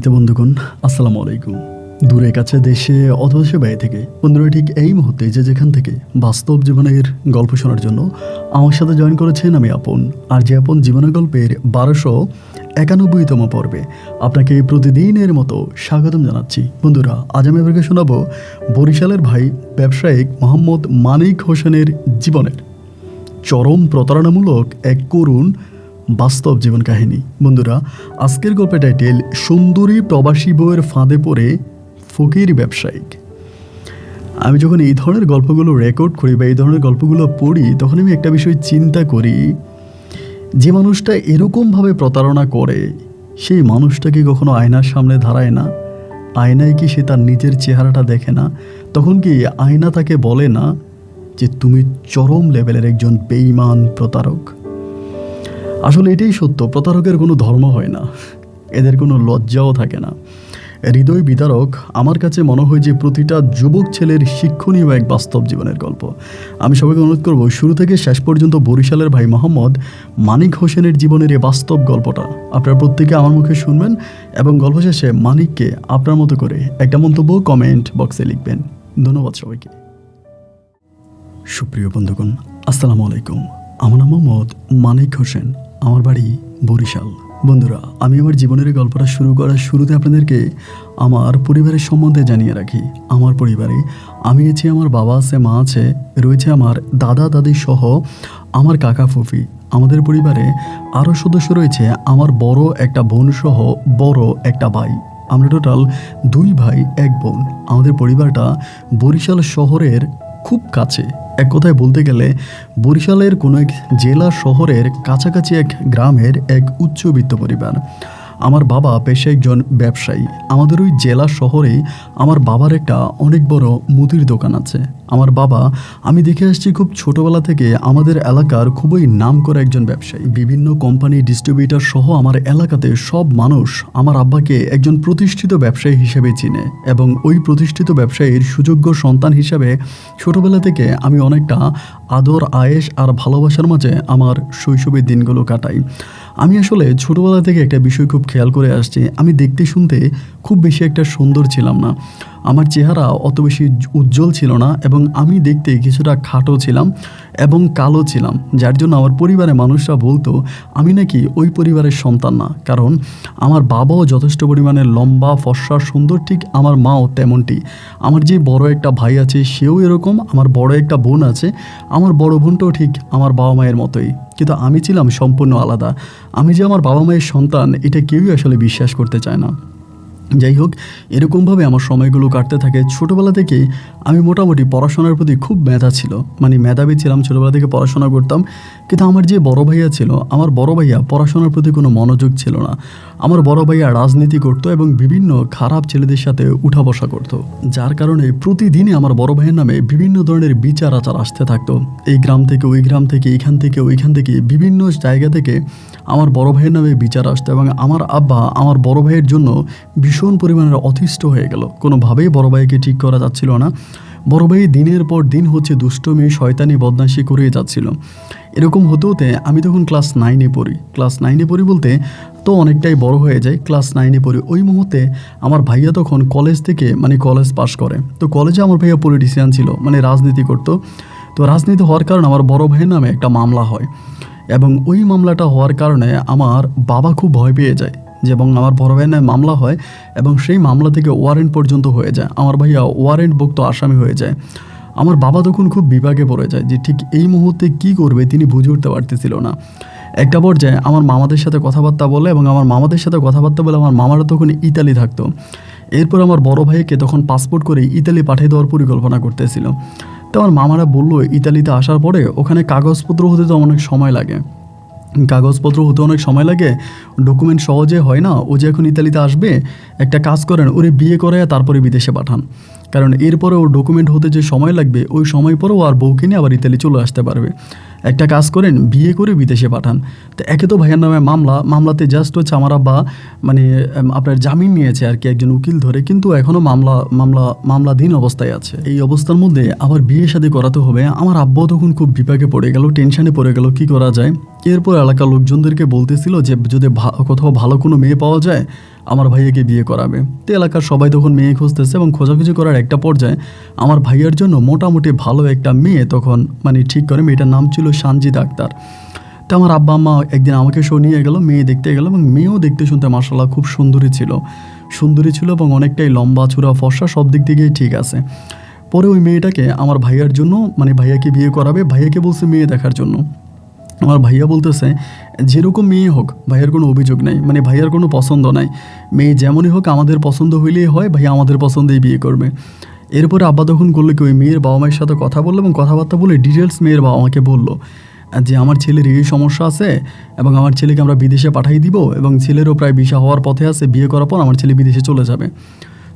সম্মানিত বন্ধুগণ, আসসালামু আলাইকুম। দূরে কাছে দেশে অথবা সে বাইরে থেকে বন্ধুরা ঠিক এই মুহূর্তে যে যেখান থেকে বাস্তব জীবনের গল্প শোনার জন্য আমার সাথে জয়েন করেছেন আমি আপন। আর যে আপন জীবনের গল্পের 1291তম পর্বে আপনাকে প্রতিদিনের মতো স্বাগতম জানাচ্ছি। বন্ধুরা, আজ আমি আপনাকে শোনাবো বরিশালের ভাই ব্যবসায়িক মোহাম্মদ মানিক হোসেনের জীবনের চরম প্রতারণামূলক এক করুণ বাস্তব জীবন কাহিনী। বন্ধুরা, আজকের গল্পের টাইটেল সুন্দরী প্রবাসী বউয়ের ফাঁদে পড়ে ফকির ব্যবসায়িক। আমি যখন এই ধরনের গল্পগুলো রেকর্ড করি বা এই ধরনের গল্পগুলো পড়ি, তখন আমি একটা বিষয় চিন্তা করি, যে মানুষটা এরকমভাবে প্রতারণা করে সেই মানুষটা কি কখনো আয়নার সামনে দাঁড়ায় না? আয়নায় কি সে তার নিজের চেহারাটা দেখে না? তখন কি আয়না তাকে বলে না যে তুমি চরম লেভেলের একজন বেঈমান প্রতারক? আসলে এটাই সত্য, প্রতারকের কোনো ধর্ম হয় না, এদের কোনো লজ্জাও থাকে না। হৃদয় বিতারক আমার কাছে মনে হয় যে প্রতিটা যুবক ছেলের শিক্ষণীয় এক বাস্তব জীবনের গল্প। আমি সবাইকে অনুরোধ করব শুরু থেকে শেষ পর্যন্ত বরিশালের ভাই মোহাম্মদ মানিক হোসেনের জীবনের এই বাস্তব গল্পটা আপনারা প্রত্যেকে আমার মুখে শুনবেন এবং গল্প শেষে মানিককে আপনার মতো করে একটা মন্তব্য কমেন্ট বক্সে লিখবেন। ধন্যবাদ সবাইকে। সুপ্রিয় বন্ধুগণ, আসসালামু আলাইকুম। আমার নাম মোহাম্মদ মানিক হোসেন, আমার বাড়ি বরিশাল। বন্ধুরা, আমি আমার জীবনের গল্পটা শুরু করার শুরুতে আপনাদেরকে আমার পরিবারের সম্বন্ধে জানিয়ে রাখি। আমার পরিবারে আমি আছি, আমার বাবা আছে, মা আছে, রয়েছে আমার দাদা দাদি সহ আমার কাকা ফুফি। আমাদের পরিবারে আরও সদস্য রয়েছে আমার বড় একটা বোন সহ বড় একটা ভাই। আমরা টোটাল 2 ভাই 1 বোন। আমাদের পরিবারটা বরিশাল শহরের খুব কাছে। এক কথায় বলতে গেলে বরিশালের কোনো এক জেলা শহরের কাছাকাছি এক গ্রামের এক উচ্চবিত্ত পরিবার। আমার বাবা পেশায় একজন ব্যবসায়ী। আমাদের ওই জেলা শহরেই আমার বাবার একটা অনেক বড় মুদির দোকান আছে। আমার বাবা, আমি দেখে আসছি, খুব ছোটোবেলা থেকে আমাদের এলাকার খুবই নাম করা একজন ব্যবসায়ী। বিভিন্ন কোম্পানি, ডিস্ট্রিবিউটর সহ আমার এলাকাতে সব মানুষ আমার আব্বাকে একজন প্রতিষ্ঠিত ব্যবসায়ী হিসেবে চিনে এবং ওই প্রতিষ্ঠিত ব্যবসায়ীর সুযোগ্য সন্তান হিসাবে ছোটোবেলা থেকে আমি অনেকটা আদর, আয়েশ আর ভালোবাসার মাঝে আমার শৈশবের দিনগুলো কাটাই। আমি আসলে ছোটোবেলা থেকে একটা বিষয় খুব খেয়াল করে আসছি, আমি দেখতে শুনতে খুব বেশি একটা সুন্দর ছিলাম না। আমার চেহারা অত বেশি উজ্জ্বল ছিল না এবং আমি দেখতে কিছুটা খাটো ছিলাম এবং কালো ছিলাম, যার জন্য আমার পরিবারের মানুষরা বলতো আমি নাকি ওই পরিবারের সন্তান না। কারণ আমার বাবাও যথেষ্ট পরিমাণে লম্বা, ফর্সা, সুন্দর, ঠিক আমার মাও তেমনটি। আমার যে বড় একটা ভাই আছে সেও এরকম, আমার বড় একটা বোন আছে, আমার বড় বোনটাও ঠিক আমার বাবা মায়ের মতোই। কিন্তু আমি ছিলাম সম্পূর্ণ আলাদা। আমি যে আমার বাবা মায়ের সন্তান এটা কেউই আসলে বিশ্বাস করতে চায় না। যাই হোক, এরকমভাবে আমার সময়গুলো কাটতে থাকে। ছোটোবেলা থেকেই আমি মোটামুটি পড়াশোনার প্রতি খুব মেধা ছিল, মানে মেধাবী ছিলাম, ছোটোবেলা থেকে পড়াশোনা করতাম। কিন্তু আমার যে বড় ভাইয়া ছিল, আমার বড় ভাইয়া পড়াশোনার প্রতি কোনো মনোযোগ ছিল না। আমার বড় ভাইয়া রাজনীতি করতো এবং বিভিন্ন খারাপ ছেলেদের সাথে উঠা বসা করতো, যার কারণে প্রতিদিনই আমার বড় ভাইয়ের নামে বিভিন্ন ধরনের বিচার আচার আসতে থাকতো। এই গ্রাম থেকে ওই গ্রাম থেকে, এইখান থেকে ওইখান থেকে, বিভিন্ন জায়গা থেকে আমার বড় ভাইয়ের নামে বিচার আসতো এবং আমার আব্বা আমার বড় ভাইয়ের জন্য ভীষণ পরিমাণের অতিষ্ঠ হয়ে গেল। কোনোভাবেই বড় ভাইকে ঠিক করা যাচ্ছিল না। বড় ভাই দিনের পর দিন দুষ্টমি, শয়তানি, বদমাশি করেই যাচ্ছিল। এরকম হতে হতে আমি তখন ক্লাস 9-এ পড়ি। ক্লাস 9-এ পড়ি বলতে তো অনেকটাই বড় হয়ে যায়। ক্লাস 9-এ পড়ি, ওই মুহূর্তে আমার ভাইয়া তখন কলেজ থেকে কলেজ পাস করে। তো কলেজে আমার ভাইয়া পলিটিশিয়ান ছিল, রাজনীতি করতো। তো রাজনীতি হওয়ার কারণে আমার বড় ভাইয়ের নামে একটা মামলা হয় এবং ওই মামলাটা হওয়ার কারণে আমার বাবা খুব ভয় পেয়ে যায় এবং আমার বড় ভাইয়ের নামে মামলা হয় এবং সেই মামলা থেকে ওয়ারেন্ট পর্যন্ত হয়ে যায়। আমার ভাইয়া ওয়ারেন্টভুক্ত আসামি হয়ে যায়। আমার বাবা তখন খুব বিপাকে পড়ে যায় যে ঠিক এই মুহূর্তে কি করবে তিনি বুঝে উঠতে পারতেছিল না। একটা পর্যায়ে আমার মামাদের সাথে কথাবার্তা বলে এবং আমার মামাদের সাথে কথাবার্তা বলে আমার মামারা তখন ইতালি থাকতো। এরপর আমার বড় ভাইকে তখন পাসপোর্ট করে ইতালি পাঠিয়ে দেওয়ার পরিকল্পনা করতেছিল। তো আমার মামারা বললো ইতালিতে আসার পরে ওখানে কাগজপত্র হতে তো অনেক সময় লাগে, ডকুমেন্ট সহজে হয় না। ও যে এখন ইতালিতে আসবে, একটা কাজ করেন, ওরে বিয়ে করে তারপরে বিদেশে পাঠান, কারণ এরপরে ওর ডকুমেন্ট হতে যে সময় লাগবে ওই সময় পরেও আর বউকে নিয়ে আবার ইতালি চলে আসতে পারবে। একটা কাজ করেন, বিয়ে করে বিদেশে পাঠান। তো একে তো ভাইয়ের নামে মামলাতে জাস্ট হচ্ছে আমার আব্বা আপনার জামিন নিয়েছে আর কি, একজন উকিল ধরে, কিন্তু এখনও মামলাধীন অবস্থায় আছে। এই অবস্থার মধ্যে আবার বিয়ে শাদী করাতে হবে। আমার আব্বাও তখন খুব বিপাকে পড়ে গেল, টেনশনে পড়ে গেল, কি করা যায়। এরপর এলাকার লোকজনদেরকে বলতেছিল যে যদি কোথাও ভালো কোনো মেয়ে পাওয়া যায় আমার ভাইয়াকে বিয়ে করাবে। তো এলাকার সবাই তখন মেয়ে খুঁজতেছে এবং খোঁজাখুঁজি করার একটা পর্যায়ে আমার ভাইয়ার জন্য মোটামুটি ভালো একটা মেয়ে তখন মানে ঠিক করে, মেয়েটার নাম ছিল সানজিদা আক্তার। তো আমার আব্বা আম্মা একদিন আমাকে শো নিয়ে গেলো, মেয়ে দেখতে গেলো এবং মেয়েও দেখতে শুনতে মাশাআল্লাহ খুব সুন্দরী ছিল এবং অনেকটাই লম্বা চূড়া ফর্সা, সব দিক থেকেই ঠিক আছে। পরে ওই মেয়েটাকে আমার ভাইয়ার জন্য মানে ভাইয়াকে বিয়ে করাবে, ভাইয়াকে বলছে মেয়ে দেখার জন্য। আমার ভাইয়া বলতেছে যেরকম মেয়ে হোক ভাইয়ার কোনো অভিযোগ নাই, মানে ভাইয়ার কোনো পছন্দ নাই, মেয়ে যেমনই হোক আমাদের পছন্দ হইলেই হয়, ভাইয়া আমাদের পছন্দেই বিয়ে করবে। এরপরে আব্বা তখন করলো কি, ওই মেয়ের বাবা মায়ের সাথে কথা বললো এবং কথাবার্তা বলে ডিটেলস মেয়ের বাবা মাকে বললো যে আমার ছেলের এই সমস্যা আছে এবং আমার ছেলেকে আমরা বিদেশে পাঠিয়ে দিব এবং ছেলেরও প্রায় ভিসা হওয়ার পথে আছে, বিয়ে করার পর আমার ছেলে বিদেশে চলে যাবে।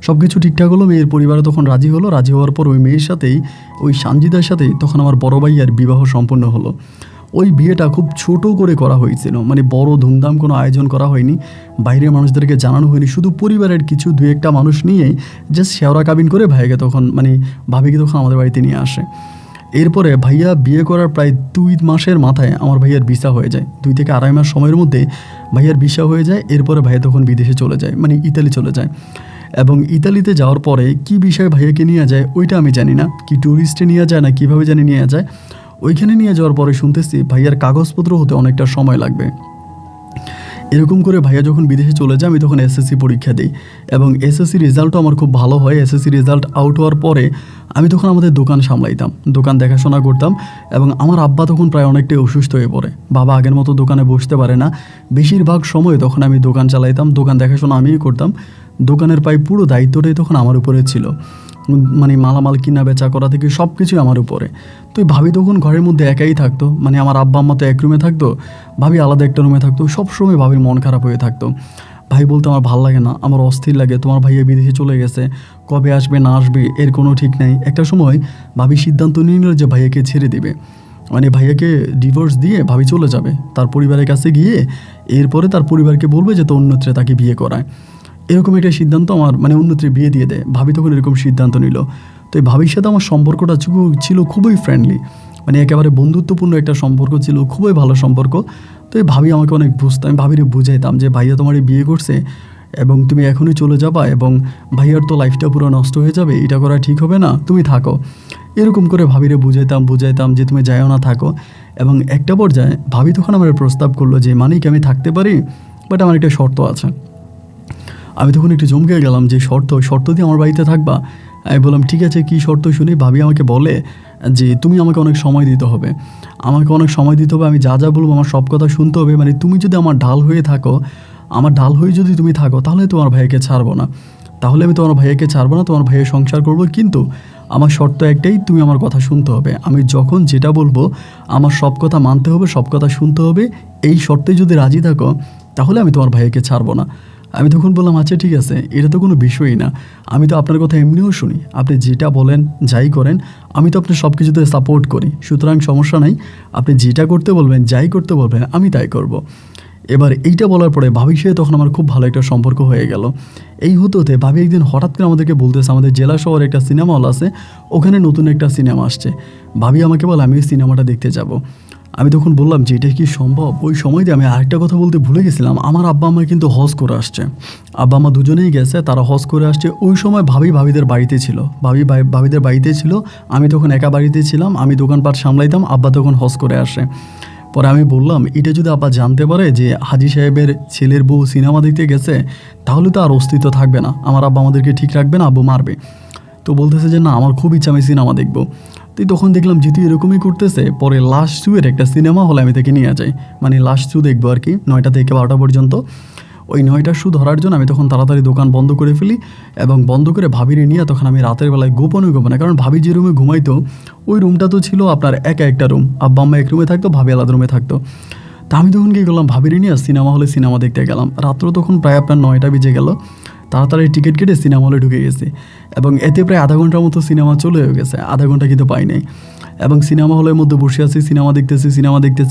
সব কিছু ঠিকঠাক হলো, মেয়ের পরিবারে তখন রাজি হলো। রাজি হওয়ার পর ওই মেয়ের সাথেই, ওই সানজিদার সাথেই তখন আমার বড় ভাইয়ার বিবাহ সম্পন্ন হলো। ওই বিয়েটা খুব ছোট করে করা হয়েছিল, মানে বড় ধুমধাম কোনো আয়োজন করা হয়নি, বাইরের মানুষদেরকে জানানো হয়নি, শুধু পরিবারের কিছু দুই একটা মানুষ নিয়েই জাস্ট শেওরা কাবিন করে ভাইয়াকে তখন মানে ভাবিকে তখন আমাদের বাড়িতে নিয়ে আসে। এরপরে ভাইয়া বিয়ে করার প্রায় 2 মাসের মাথায় আমার ভাইয়ার ভিসা হয়ে যায়, 2 থেকে আড়াই মাস সময়ের মধ্যে ভাইয়ার ভিসা হয়ে যায়। এরপরে ভাইয়া তখন বিদেশে চলে যায়, মানে ইতালি চলে যায়। এবং ইতালিতে যাওয়ার পরে কি বিষয়ে ভাইয়াকে নিয়ে যায় ওইটা আমি জানি না, কি ট্যুরিস্টে নিয়ে যায় না কীভাবে জানি নিয়ে যায়। ওইখানে নিয়ে যাওয়ার পরে শুনতেছি ভাইয়ার কাগজপত্র হতে অনেকটা সময় লাগবে। এরকম করে ভাইয়া যখন বিদেশে চলে যায় আমি তখন এসএসসি পরীক্ষা দিই এবং এসএসসি রেজাল্টও আমার খুব ভালো হয়। এসএসসি রেজাল্ট আউট হওয়ার পরে আমি তখন আমাদের দোকান সামলাইতাম, দোকান দেখাশোনা করতাম এবং আমার আব্বা তখন প্রায় অনেকটাই অসুস্থ হয়ে পড়ে। বাবা আগের মতো দোকানে বসতে পারে না, বেশিরভাগ সময় তখন আমি দোকান চালাইতাম, দোকান দেখাশোনা আমিই করতাম। দোকানের প্রায় পুরো দায়িত্বটাই তখন আমার উপরে ছিল, মানে মালামাল কিনা বেচা করা থেকে সব কিছুই আমার উপরে। তো ভাবি তখন ঘরের মধ্যে একাই থাকতো, মানে আমার আব্বা আম্মা তো এক রুমে থাকতো, ভাবি আলাদা একটা রুমে থাকতো। সবসময় ভাবির মন খারাপ হয়ে থাকতো। ভাই বলতো আমার ভাল লাগে না, আমার অস্থির লাগে, তোমার ভাইয়া বিদেশে চলে গেছে, কবে আসবে না আসবে এর কোনো ঠিক নাই। একটা সময় ভাবি সিদ্ধান্ত নিয়ে নিল যে ভাইয়াকে ছেড়ে দেবে, মানে ভাইয়াকে ডিভোর্স দিয়ে ভাবি চলে যাবে তার পরিবারের কাছে গিয়ে, এরপরে তার পরিবারকে বলবে যে তো অন্যত্রে তাকে বিয়ে করায়। এরকম একটা সিদ্ধান্ত আমার মানে অন্যত্রে বিয়ে দিয়ে দেয়। ভাবি তখন এরকম সিদ্ধান্ত নিল। তো এই ভাবির সাথে আমার সম্পর্কটা ছিল খুবই ফ্রেন্ডলি, মানে একেবারে বন্ধুত্বপূর্ণ একটা সম্পর্ক ছিল, খুবই ভালো সম্পর্ক। তো এই ভাবি আমাকে অনেক বুঝতো, আমি ভাবিরে বুঝাইতাম যে ভাইয়া তোমার বিয়ে করছে এবং তুমি এখনই চলে যাবা এবং ভাইয়ার তো লাইফটা পুরো নষ্ট হয়ে যাবে, এটা করা ঠিক হবে না, তুমি থাকো। এরকম করে ভাবিরে বুঝাইতাম যে তুমি যাইও না, থাকো। এবং একটা পর্যায়ে ভাবি তখন আমার প্রস্তাব করলো যে মানিক আমি থাকতে পারি, বাট আমার একটা শর্ত আছে। আমি তখন একটু চমকে গেলাম যে শর্ত দিয়ে আমার বাড়িতে থাকবা? আমি বললাম ঠিক আছে, কী শর্ত শুনি। ভাবি আমাকে বলে যে তুমি আমাকে অনেক সময় দিতে হবে, আমি যা বলবো আমার সব কথা শুনতে হবে, মানে তুমি যদি আমার ঢাল হয়ে যদি তুমি থাকো তাহলে তোমার ভাইয়াকে ছাড়বো না, আমি তোমার ভাইয়াকে ছাড়বো না, তোমার ভাইয়ের সংসার করবো, কিন্তু আমার শর্ত একটাই, তুমি আমার কথা শুনতে হবে, আমি যখন যেটা বলবো আমার সব কথা মানতে হবে, সব কথা শুনতে হবে, এই শর্তে যদি রাজি থাকো তাহলে আমি তোমার ভাইয়াকে ছাড়বো না। আমি তখন বললাম আচ্ছা ঠিক আছে, এটা তো কোনো বিষয়ই না, আমি তো আপনার কথা এমনিও শুনি, আপনি যেটা বলেন যাই করেন আমি তো আপনার সব কিছুতে সাপোর্ট করি, সুতরাং সমস্যা নাই, আপনি যেটা করতে বলবেন যাই করতে বলবেন আমি তাই করব। এবার এইটা বলার পরে ভাবির সাথে তখন আমার খুব ভালো একটা সম্পর্ক হয়ে গেল। এই হতে ভাবি একদিন হঠাৎ করে আমাদেরকে বলতেছে আমাদের জেলা শহরে একটা সিনেমা হল আছে, ওখানে নতুন একটা সিনেমা আসছে, ভাবি আমাকে বলে আমি ওই সিনেমাটা দেখতে যাব। আমি তখন বললাম যে এটা কি সম্ভব। ওই সময় দিয়ে আমি আরেকটা কথা বলতে ভুলে গেছিলাম, আমার আব্বা আম্মা কিন্তু হজ করে আসছে, আব্বা আম্মা দুজনেই গেছে, তারা হজ করে আসছে। ওই সময় ভাবিদের বাড়িতে ছিল, ভাবিদের বাড়িতে ছিল, আমি তখন একা বাড়িতে ছিলাম, আমি দোকানপাট সামলাইতাম, আব্বা তখন হজ করে আসে। পরে আমি বললাম এটা যদি আব্বা জানতে পারে যে হাজি সাহেবের ছেলের বউ সিনেমা দেখতে গেছে তাহলে তো আর অস্তিত্ব থাকবে না, আমার আব্বা আমাদেরকে ঠিক রাখবে না, আব্বু মারবে। তো বলতেছে যে না আমার খুব ইচ্ছা আমি সিনেমা দেখবো। তো তখন দেখলাম যেহেতু এরকমই করতেছে, পরে লাস্ট শোয়ের একটা সিনেমা হলে আমি তাকে নিয়ে যাই, মানে লাস্ট শো দেখবো আর কি, 9টা থেকে 12টা পর্যন্ত। ওই 9টার শো ধরার জন্য আমি তখন তাড়াতাড়ি দোকান বন্ধ করে ফেলি এবং বন্ধ করে ভাবিরে নিয়ে তখন আমি রাতের বেলায় গোপনে, কারণ ভাবি যে রুমে ঘুমাইতো ওই রুমটা তো ছিল আপনার একা একটা রুম, আব্বা আম্মা এক রুমে থাকতো, ভাবি আলাদা রুমে থাকতো। তা আমি তখন কী করলাম, ভাবিরে নিয়ে সিনেমা হলে সিনেমা দেখতে গেলাম। রাত্র তখন প্রায় আপনার 9টা বেজে গেল, তাড়াতাড়ি টিকিট কেটে সিনেমা হলে ঢুকে গেছি এবং এতে প্রায় আধা ঘন্টার মতো সিনেমা চলে গেছে, আধা ঘন্টা কিন্তু পাই নাই। এবং সিনেমা হলের মধ্যে বসে আছি, সিনেমা দেখতেছি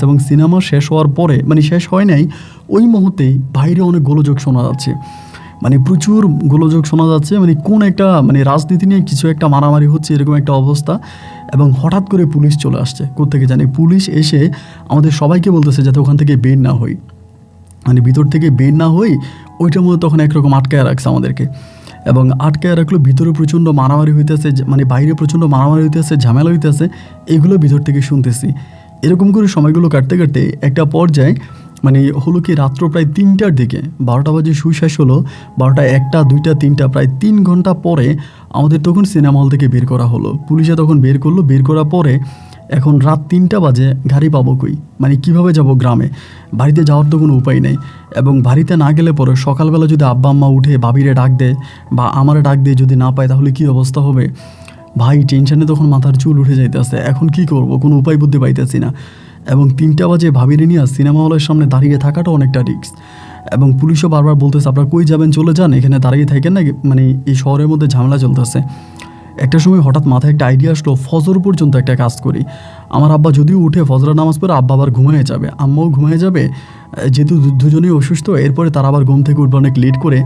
এবং সিনেমা শেষ হওয়ার পরে, মানে শেষ হয় নাই ওই মুহূর্তেই বাইরে অনেক গোলযোগ শোনা যাচ্ছে, মানে প্রচুর গোলযোগ শোনা যাচ্ছে, মানে কোন একটা মানে রাজনীতি নিয়ে কিছু একটা মারামারি হচ্ছে এরকম একটা অবস্থা। এবং হঠাৎ করে পুলিশ চলে আসছে, কোত্থেকে জানি, পুলিশ এসে আমাদের সবাইকে বলতেছে যাতে ওখান থেকে বের না হই, মানে ভিতর থেকে বের না হই, ওইটার মধ্যে তখন একরকম আটকায় রাখছে আমাদেরকে, এবং আটকায় রাখলো। ভিতরে প্রচণ্ড মারামারি হইতেছে, মানে বাইরে প্রচণ্ড মারামারি হইতেছে, ঝামেলা হইতেছে, এগুলো ভিতর থেকে শুনতেছি। এরকম করে সময়গুলো কাটতে কাটতে একটা পর্যায়ে মানে হলো কি রাত্র প্রায় 3টার দিকে, 12টা বাজে শুই শেষ হলো, 12টা 1টা 2টা 3টা প্রায় 3 ঘন্টা পরে আমাদের তখন সিনেমা হল থেকে বের করা হলো। পুলিশে তখন বের করলো, বের করার পরে এখন রাত 3টা বাজে, গাড়ি পাবো কই, মানে কিভাবে যাব গ্রামে, বাড়িতে যাওয়ার তো কোনো উপায় নেই। এবং বাড়িতে না গেলে পরে সকালবেলা যদি আব্বা আম্মা উঠে ভাবিরে ডাক দেয় বা আমারে ডাক দিয়ে যদি না পায় তাহলে কী অবস্থা হবে। ভাই টেনশনে তখন মাথার চুল উঠে যাইতেছে, এখন কি করব, কোনো উপায় বুদ্ধি পাইতেছি না। এবং 3টা বাজে ভাবিরে নিয়ে সিনেমা হলের সামনে দাঁড়িয়ে থাকাটা অনেকটা রিস্ক। এবং পুলিশও বারবার বলতেছে আপনারা কই যাবেন, চলে যান, এখানে দাঁড়িয়ে থাকেন না, মানে এই শহরের মধ্যে ঝামেলা চলতেছে। একটা সময় হঠাৎ মাথায় একটা আইডিয়া আসলো, ফজর পর্যন্ত একটা কাজ করি। আমার আব্বা যদিও উঠে ফজরের নামাজ পড়ে আব্বা আবার ঘুমিয়ে যাবে, আম্মাও ঘুমিয়ে যাবে, যেহেতু দুজনেই অসুস্থ। এরপরে তারা আবার ঘুম থেকে উঠবে অনেক লেট করে,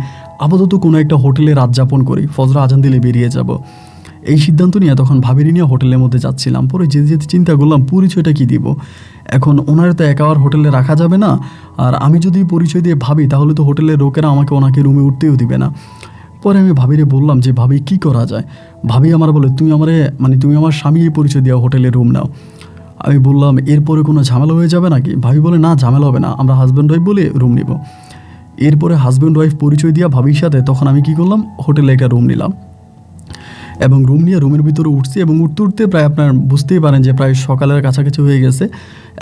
আপাতত কোনো একটা হোটেলে রাত যাপন করি, ফজর আজান দিলে বেরিয়ে যাব। এই সিদ্ধান্ত নিয়ে তখন ভাবিরি নিয়ে হোটেলের মধ্যে যাচ্ছিলাম। পরে যেতে যেতে চিন্তা করলাম পরিচয়টা কী দিব। এখন ওনার তো একাবার হোটেলে রাখা যাবে না, আর আমি যদি পরিচয় দিয়ে ভাবি তাহলে তো হোটেলের লোকেরা আমাকে ওনাকে রুমে উঠতেও দিবে না। পরে আমি ভাবিরে বললাম যে ভাবি কী করা যায়। ভাবি আমার বলে তুমি আমার স্বামী পরিচয় দেওয়া হোটেলে রুম নাও। আমি বললাম এরপরে কোনো ঝামেলা হয়ে যাবে নাকি। ভাবি বলে না, ঝামেলা হবে না, আমরা হাজব্যান্ড ওয়াইফ বলে রুম নিব। এরপরে হাজব্যান্ড ওয়াইফ পরিচয় দিয়া ভাবির সাথে তখন আমি কী করলাম, হোটেলে একটা রুম নিলাম। এবং রুম নিয়ে রুমের ভিতরে উঠছি, এবং উঠতে উঠতে প্রায় আপনার বুঝতেই পারেন যে প্রায় সকালের কাছাকাছি হয়ে গেছে।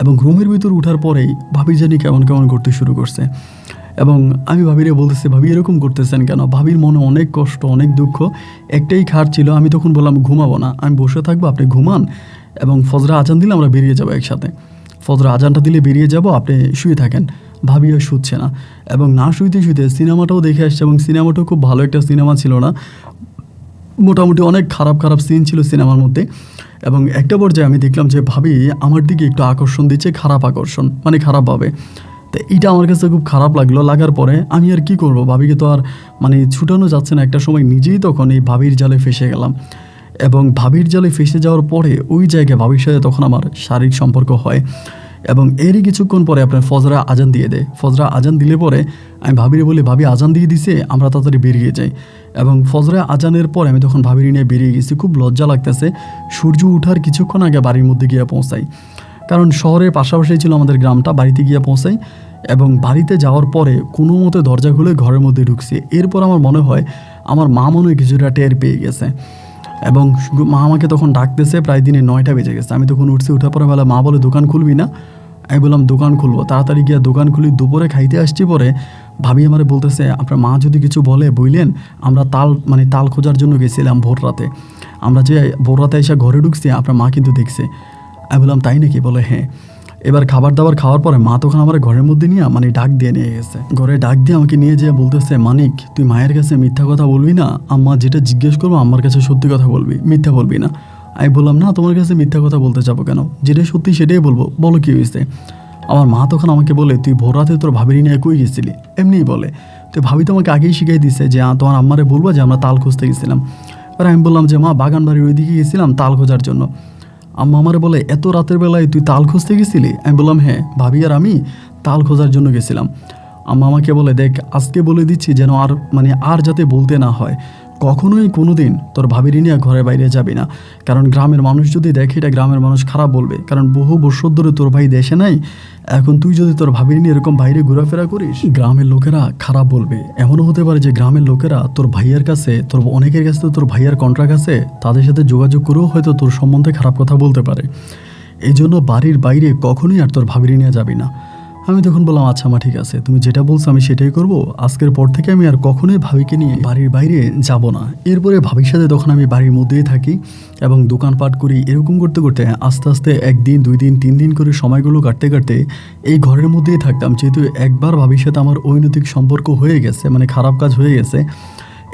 এবং রুমের ভিতরে উঠার পরেই ভাবি জানি কেমন কেমন করতে শুরু করছে। এবং আমি ভাবিরে বলতেছি ভাবি এরকম করতেছেন কেন। ভাবির মনে অনেক কষ্ট, অনেক দুঃখ, একটাই খাট ছিল। আমি তখন বললাম ঘুমাবো না, আমি বসে থাকবো, আপনি ঘুমান, এবং ফজরা আজান দিলে আমরা বেরিয়ে যাবো একসাথে। ফজরা আজানটা দিলে বেরিয়ে যাব, আপনি শুয়ে থাকেন। ভাবিও শুচ্ছে না, এবং না শুইতে শুইতে সিনেমাটাও দেখে আসছে, এবং সিনেমাটাও খুব ভালো একটা সিনেমা ছিল না, মোটামুটি অনেক খারাপ খারাপ সিন ছিল সিনেমার মধ্যে। এবং একটা পর্যায়ে আমি দেখলাম যে ভাবি আমার দিকে একটু আকর্ষণ দিচ্ছে, খারাপ আকর্ষণ, মানে খারাপভাবে। তো এইটা আমার কাছে খুব খারাপ লাগলো। লাগার পরে আমি আর কি করব, ভাবিকে তো আর মানে ছুটানো যাচ্ছে না। একটা সময় নিজেই তখন এই ভাবির জালে ফেসে গেলাম, এবং ভাবির জালে ফেসে যাওয়ার পরে ওই জায়গায় ভাবির সাথে তখন আমার শারীরিক সম্পর্ক হয়। এবং এরই কিছুক্ষণ পরে আপনার ফজরা আজান দিয়ে দেয়। ফজরা আজান দিলে পরে আমি ভাবিরে বলি ভাবি আজান দিয়ে দিছে, আমরা তাড়াতাড়ি বেরিয়ে যাই। এবং ফজরা আজানের পরে আমি তখন ভাবির নিয়ে বেরিয়ে গেছি। খুব লজ্জা লাগতেছে। সূর্য ওঠার কিছুক্ষণ আগে বাড়ির মধ্যে গিয়ে পৌঁছাই, কারণ শহরের পাশাপাশি ছিল আমাদের গ্রামটা। বাড়িতে গিয়ে পৌঁছাই, এবং বাড়িতে যাওয়ার পরে কোনো মতে দরজা খুলে ঘরের মধ্যে ঢুকছি। এরপর আমার মনে হয় আমার মা মনে হয় কিছুটা টের পেয়ে গেছে, এবং মা আমাকে তখন ডাকতেছে। প্রায় দিনে 9টা বেজে গেছে। আমি তখন উঠছি, উঠার পরে বলে মা বলে দোকান খুলবি না। আমি বললাম দোকান খুলবো, তাড়াতাড়ি গিয়ে দোকান খুলি। দুপুরে খাইতে আসছি, পরে ভাবি আমারে বলতেছে আপনার মা যদি কিছু বলে বইলেন, আমরা তাল খোঁজার জন্য গেছিলাম ভোর রাতে। আমরা যে ভোর রাতে এসে ঘরে ঢুকছি আপনার মা কিন্তু দেখছে। আমি বললাম তাই নাকি, বলে হ্যাঁ। এবার খাবার দাবার খাওয়ার পরে মা তখন আমার ঘরের মধ্যে নিয়ে ডাক দিয়ে নিয়ে গেছে। ঘরে ডাক দিয়ে আমাকে নিয়ে যেয়ে বলতেছে মানিক তুই মায়ের কাছে মিথ্যা কথা বলবি না, আম্মা যেটা জিজ্ঞেস করবো আমার কাছে সত্যি কথা বলবি, মিথ্যা বলবি না। আমি বললাম না, তোমার কাছে মিথ্যা কথা বলতে যাবো কেন, যেটা সত্যি সেটাই বলবো, বলো কী হয়েছে। আমার মা তখন আমাকে বলে তুই ভোর রাতে তোর ভাবির নিয়ে কই গেছিলি, এমনিই বলে। তো ভাবি তোমাকে আগেই শিখিয়ে দিছে যে তোমার আম্মারে বলবো যে আমরা তাল খুঁজতে গেছিলাম। আর আমি বললাম যে মা বাগান বাড়ির ওইদিকে গেছিলাম তাল খোঁজার জন্য। আম্মা আমারে বলে এত রাতের বেলায় তুই তাল খুঁজতে গেছিলি। আমি বললাম হ্যাঁ, ভাবি আর আমি তাল খোঁজার জন্য গেছিলাম। আম্মা আমাকে বলে দেখ আজকে বলে দিচ্ছি যেন আর যাতে বলতে না হয়, কখনোই কোনো দিন তোর ভাবির নিয়ে ঘরের বাইরে যাবি না। কারণ গ্রামের মানুষ যদি দেখে এটা গ্রামের মানুষ খারাপ বলবে, কারণ বহু বছর ধরে তোর ভাই দেশে নাই, এখন তুই যদি তোর ভাবির নিয়ে এরকম বাইরে ঘোরাফেরা করিস গ্রামের লোকেরা খারাপ বলবে। এমনও হতে পারে যে গ্রামের লোকেরা তোর ভাইয়ের কাছে, তোর অনেকের কাছে তোর ভাইয়ের কন্ট্রাক্ট আছে, তাদের সাথে যোগাযোগ করেও হয়তো তোর সম্বন্ধে খারাপ কথা বলতে পারে। এই জন্য বাড়ির বাইরে কখনোই আর তোর ভাবির নিয়ে যাবি না। আমি তখন বললাম আচ্ছা মা ঠিক আছে, তুমি যেটা বলছো আমি সেটাই করব। আজকের পর থেকে আমি আর কখনোই ভাবিকে নিয়ে বাড়ির বাইরে যাব না। এরপরে ভাবির সাথে তখন আমি বাড়ির মধ্যেই থাকি এবং দোকানপাট করি। এরকম করতে করতে আস্তে আস্তে 1 দিন 2 দিন 3 দিন করে সময়গুলো কাটতে কাটতে এই ঘরের মধ্যেই থাকতাম। যেহেতু একবার ভাবির সাথে আমার অনৈতিক সম্পর্ক হয়ে গেছে, মানে খারাপ কাজ হয়ে গেছে,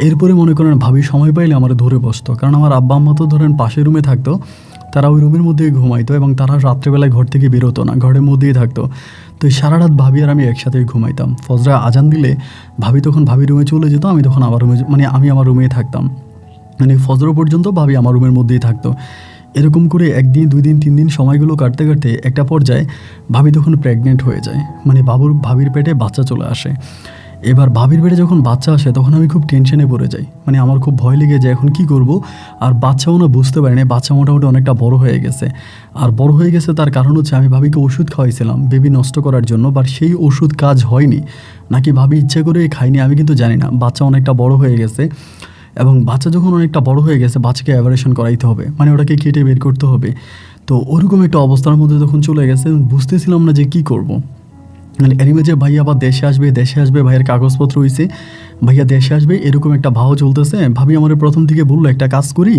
এরপরে মনে করেন ভাবি সময় পাইলে আমার ধরে বসতো। কারণ আমার আব্বা আম্মা তো ধরেন পাশের রুমে থাকতো, তারা ওই রুমের মধ্যেই ঘুমাইতো এবং তারা রাত্রেবেলায় ঘর থেকে বেরোতো না, ঘরের মধ্যেই থাকতো। তো সারা রাত ভাবি আর আমি একসাথেই ঘুমাইতাম। ফজরা আজান দিলে ভাবি তখন ভাবির রুমে চলে যেত, আমি তখন আমার রুমে, মানে আমি আমার রুমেই থাকতাম। মানে ফজর পর্যন্ত ভাবি আমার রুমের মধ্যেই থাকতো। এরকম করে 1 দিন 2 দিন 3 দিন সময়গুলো কাটতে কাটতে একটা পর্যায়ে ভাবি তখন প্রেগনেন্ট হয়ে যায়, মানে ভাবির পেটে বাচ্চা চলে আসে। এবার ভাবির পেটে যখন বাচ্চা আসে তখন আমি খুব টেনশনে পড়ে যাই, মানে আমার খুব ভয় লেগে যায় এখন কি করব। আর বাচ্চাও না বুঝতে পারি না, বাচ্চা মোটামুটি অনেকটা বড় হয়ে গেছে। আর বড় হয়ে গেছে তার কারণ হচ্ছে আমি ভাবিকে ওষুধ খাওয়াইছিলাম বেবি নষ্ট করার জন্য, বাট সেই ওষুধ কাজ হয়নি নাকি ভাবি ইচ্ছে করে খাইনি আমি কিন্তু জানি না। বাচ্চা অনেকটা বড় হয়ে গেছে এবং বাচ্চা যখন অনেকটা বড় হয়ে গেছে বাচ্চাকে অ্যাভারেশন করাইতে হবে, মানে ওটাকে কেটে বের করতে হবে। তো ওরকম একটা অবস্থার মধ্যে তখন চলে গেছে, বুঝতেছিলাম না যে কি করব। মানে এর মাঝে ভাইয়া আবার দেশে আসবে, ভাইয়ের কাগজপত্র হয়েছে, ভাইয়া দেশে আসবে এরকম একটা ভাও চলতেছে। ভাবি আমার প্রথম থেকে বললো একটা কাজ করি,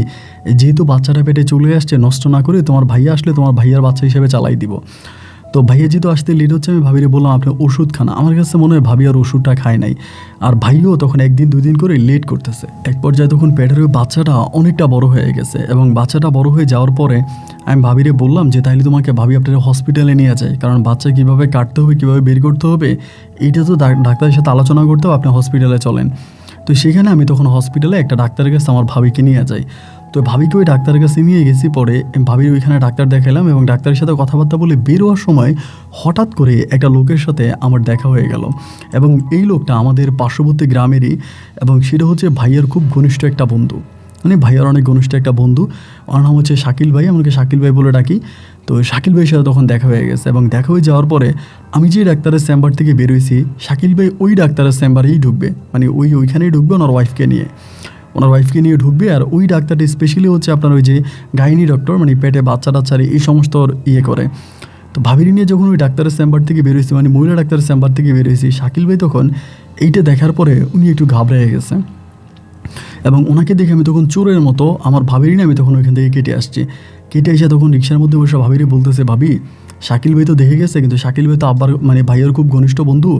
যেহেতু বাচ্চাটা পেটে চলে আসছে নষ্ট না করে তোমার ভাইয়া আসলে তোমার ভাইয়ার বাচ্চা হিসেবে চালাই দিব। তো ভাইয়া যেহেতু আসতে লেট হচ্ছে আমি ভাবিরে বললাম আপনি ওষুধ খান। আমার কাছে মনে হয় ভাবি আর ওষুধটা খায় নাই, আর ভাইও তখন একদিন দুই দিন করে লেট করতেছে। এক পর্যায়ে তখন পেটের ওই বাচ্চাটা অনেকটা বড় হয়ে গেছে এবং বাচ্চাটা বড় হয়ে যাওয়ার পরে আমি ভাবিরে বললাম যে তাইলে তোমাকে ভাবি আপনার হসপিটালে নিয়ে যায়, কারণ বাচ্চা কীভাবে কাটতে হবে কীভাবে বের করতে হবে এইটা তো ডাক্তারের সাথে আলোচনা করতে হবে, আপনি হসপিটালে চলেন। তো সেখানে আমি তখন হসপিটালে একটা ডাক্তারের কাছে আমার ভাবিকে নিয়ে যাই। তো ভাবিকে ওই ডাক্তারের কাছে নিয়ে গেছি, পরে ভাবির ওইখানে ডাক্তার দেখালাম এবং ডাক্তারের সাথে কথাবার্তা বলে বের হওয়ার সময় হঠাৎ করে একটা লোকের সাথে আমার দেখা হয়ে গেল এবং এই লোকটা আমাদের পার্শ্ববর্তী গ্রামেরই এবং সেটা হচ্ছে ভাইয়ের খুব ঘনিষ্ঠ একটা বন্ধু, মানে ভাইয়ের অনেক ঘনিষ্ঠ একটা বন্ধু। ওনার নাম হচ্ছে শাকিল ভাই, আমাকে শাকিল ভাই বলে ডাকি। তো শাকিল ভাইয়ের সাথে তখন দেখা হয়ে গেছে এবং দেখা হয়ে যাওয়ার পরে আমি যে ডাক্তারের চেম্বার থেকে বেরোইছি শাকিল ভাই ওই ডাক্তারের চেম্বারেই ঢুকবে, মানে ওইখানেই ঢুকবে ওনার ওয়াইফকে নিয়ে ঢুকবে। আর ওই ডাক্তারটি স্পেশালি হচ্ছে আপনার ওই যে গাইনি ডক্টর, মানে পেটে বাচ্চা টাচ্চারে এই সমস্ত ইয়ে করে। তো ভাবিরি নিয়ে যখন ওই ডাক্তারের চেম্বার থেকে বেরোইছি, মানে মহিলা ডাক্তারের চেম্বার থেকে বেরোইছি, শাকিল ভাই তখন এইটা দেখার পরে উনি একটু ঘাবড়ে গেছে এবং ওনাকে দেখে আমি তখন চোরের মতো আমার ভাবিরি নিয়ে আমি তখন ওইখান থেকে কেটে এসে তখন রিক্সার মধ্যে বসে ভাবিরে বলতেছে, ভাবি শাকিল ভাই তো দেখে গেছে, কিন্তু শাকিল ভাই তো আব্বার মানে ভাইয়ের খুব ঘনিষ্ঠ বন্ধু,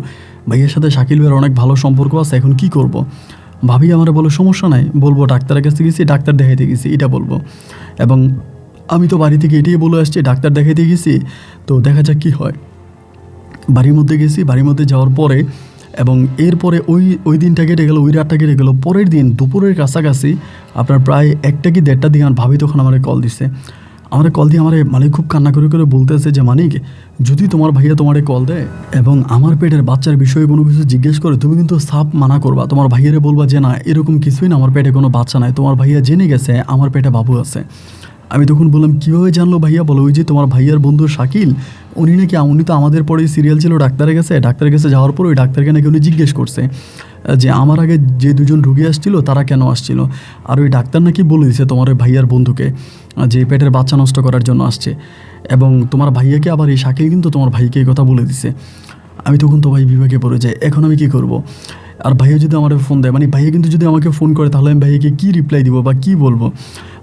ভাইয়ের সাথে শাকিল ভাইয়ের অনেক ভালো সম্পর্ক আছে, এখন কি করব। ভাবি আমার বলো সমস্যা নাই, বলবো ডাক্তারের কাছে গেছি, ডাক্তার দেখাইতে গেছি এটা বলবো। এবং আমি তো বাড়ি থেকে এটাই বলে আসছি ডাক্তার দেখাইতে গেছি, তো দেখা যাক কী হয়। বাড়ির মধ্যে গেছি, বাড়ির মধ্যে যাওয়ার পরে এবং এরপরে ওই দিনটা কেটে গেলো, ওই রাতটা কেটে গেলো। পরের দিন দুপুরের কাছাকাছি আপনার প্রায় 1টা কি 1:30 দিকে আমার ভাবি তখন আমার কল দিছে। কল দিয়ে আমার মালিক খুব কান্না করে বলতেছে যে মানিক, যদি তোমার ভাইয়া তোমারে কল দেয় এবং আমার পেটের বাচ্চার বিষয়ে কোনো কিছু জিজ্ঞেস করে তুমি কিন্তু সাপ মানা করবা, তোমার ভাইয়ারে বলবা যে না এরকম কিছুই না, আমার পেটে কোনো বাচ্চা নাই, তোমার ভাইয়া জেনে গেছে আমার পেটে বাবু আছে। আমি তখন বললাম কীভাবে জানলো ভাইয়া? বলো ওই যে তোমার ভাইয়ার বন্ধু শাকিল, উনি তো আমাদের পরেই সিরিয়াল ছিল ডাক্তারের কাছে যাওয়ার পর ওই ডাক্তারকে নাকি উনি জিজ্ঞেস করছে যে আমার আগে যে দুজন রুগী আসছিল তারা কেন আসছিল, আর ওই ডাক্তার নাকি বলে দিছে তোমার ওই ভাইয়ার বন্ধুকে যে পেটের বাচ্চা নষ্ট করার জন্য আসছে, এবং তোমার ভাইয়াকে আবার এই শাকিল কিন্তু তোমার ভাইকে এই কথা বলে দিছে। আমি তখন তো ভাই বিভাগে পড়ে যাই, এখন আমি কী করব। আর ভাইয়া যদি আমার ফোন দেয়, মানে ভাইয়া কিন্তু যদি আমাকে ফোন করে তাহলে আমি ভাইয়াকে কী রিপ্লাই দিব বা কী বলবো।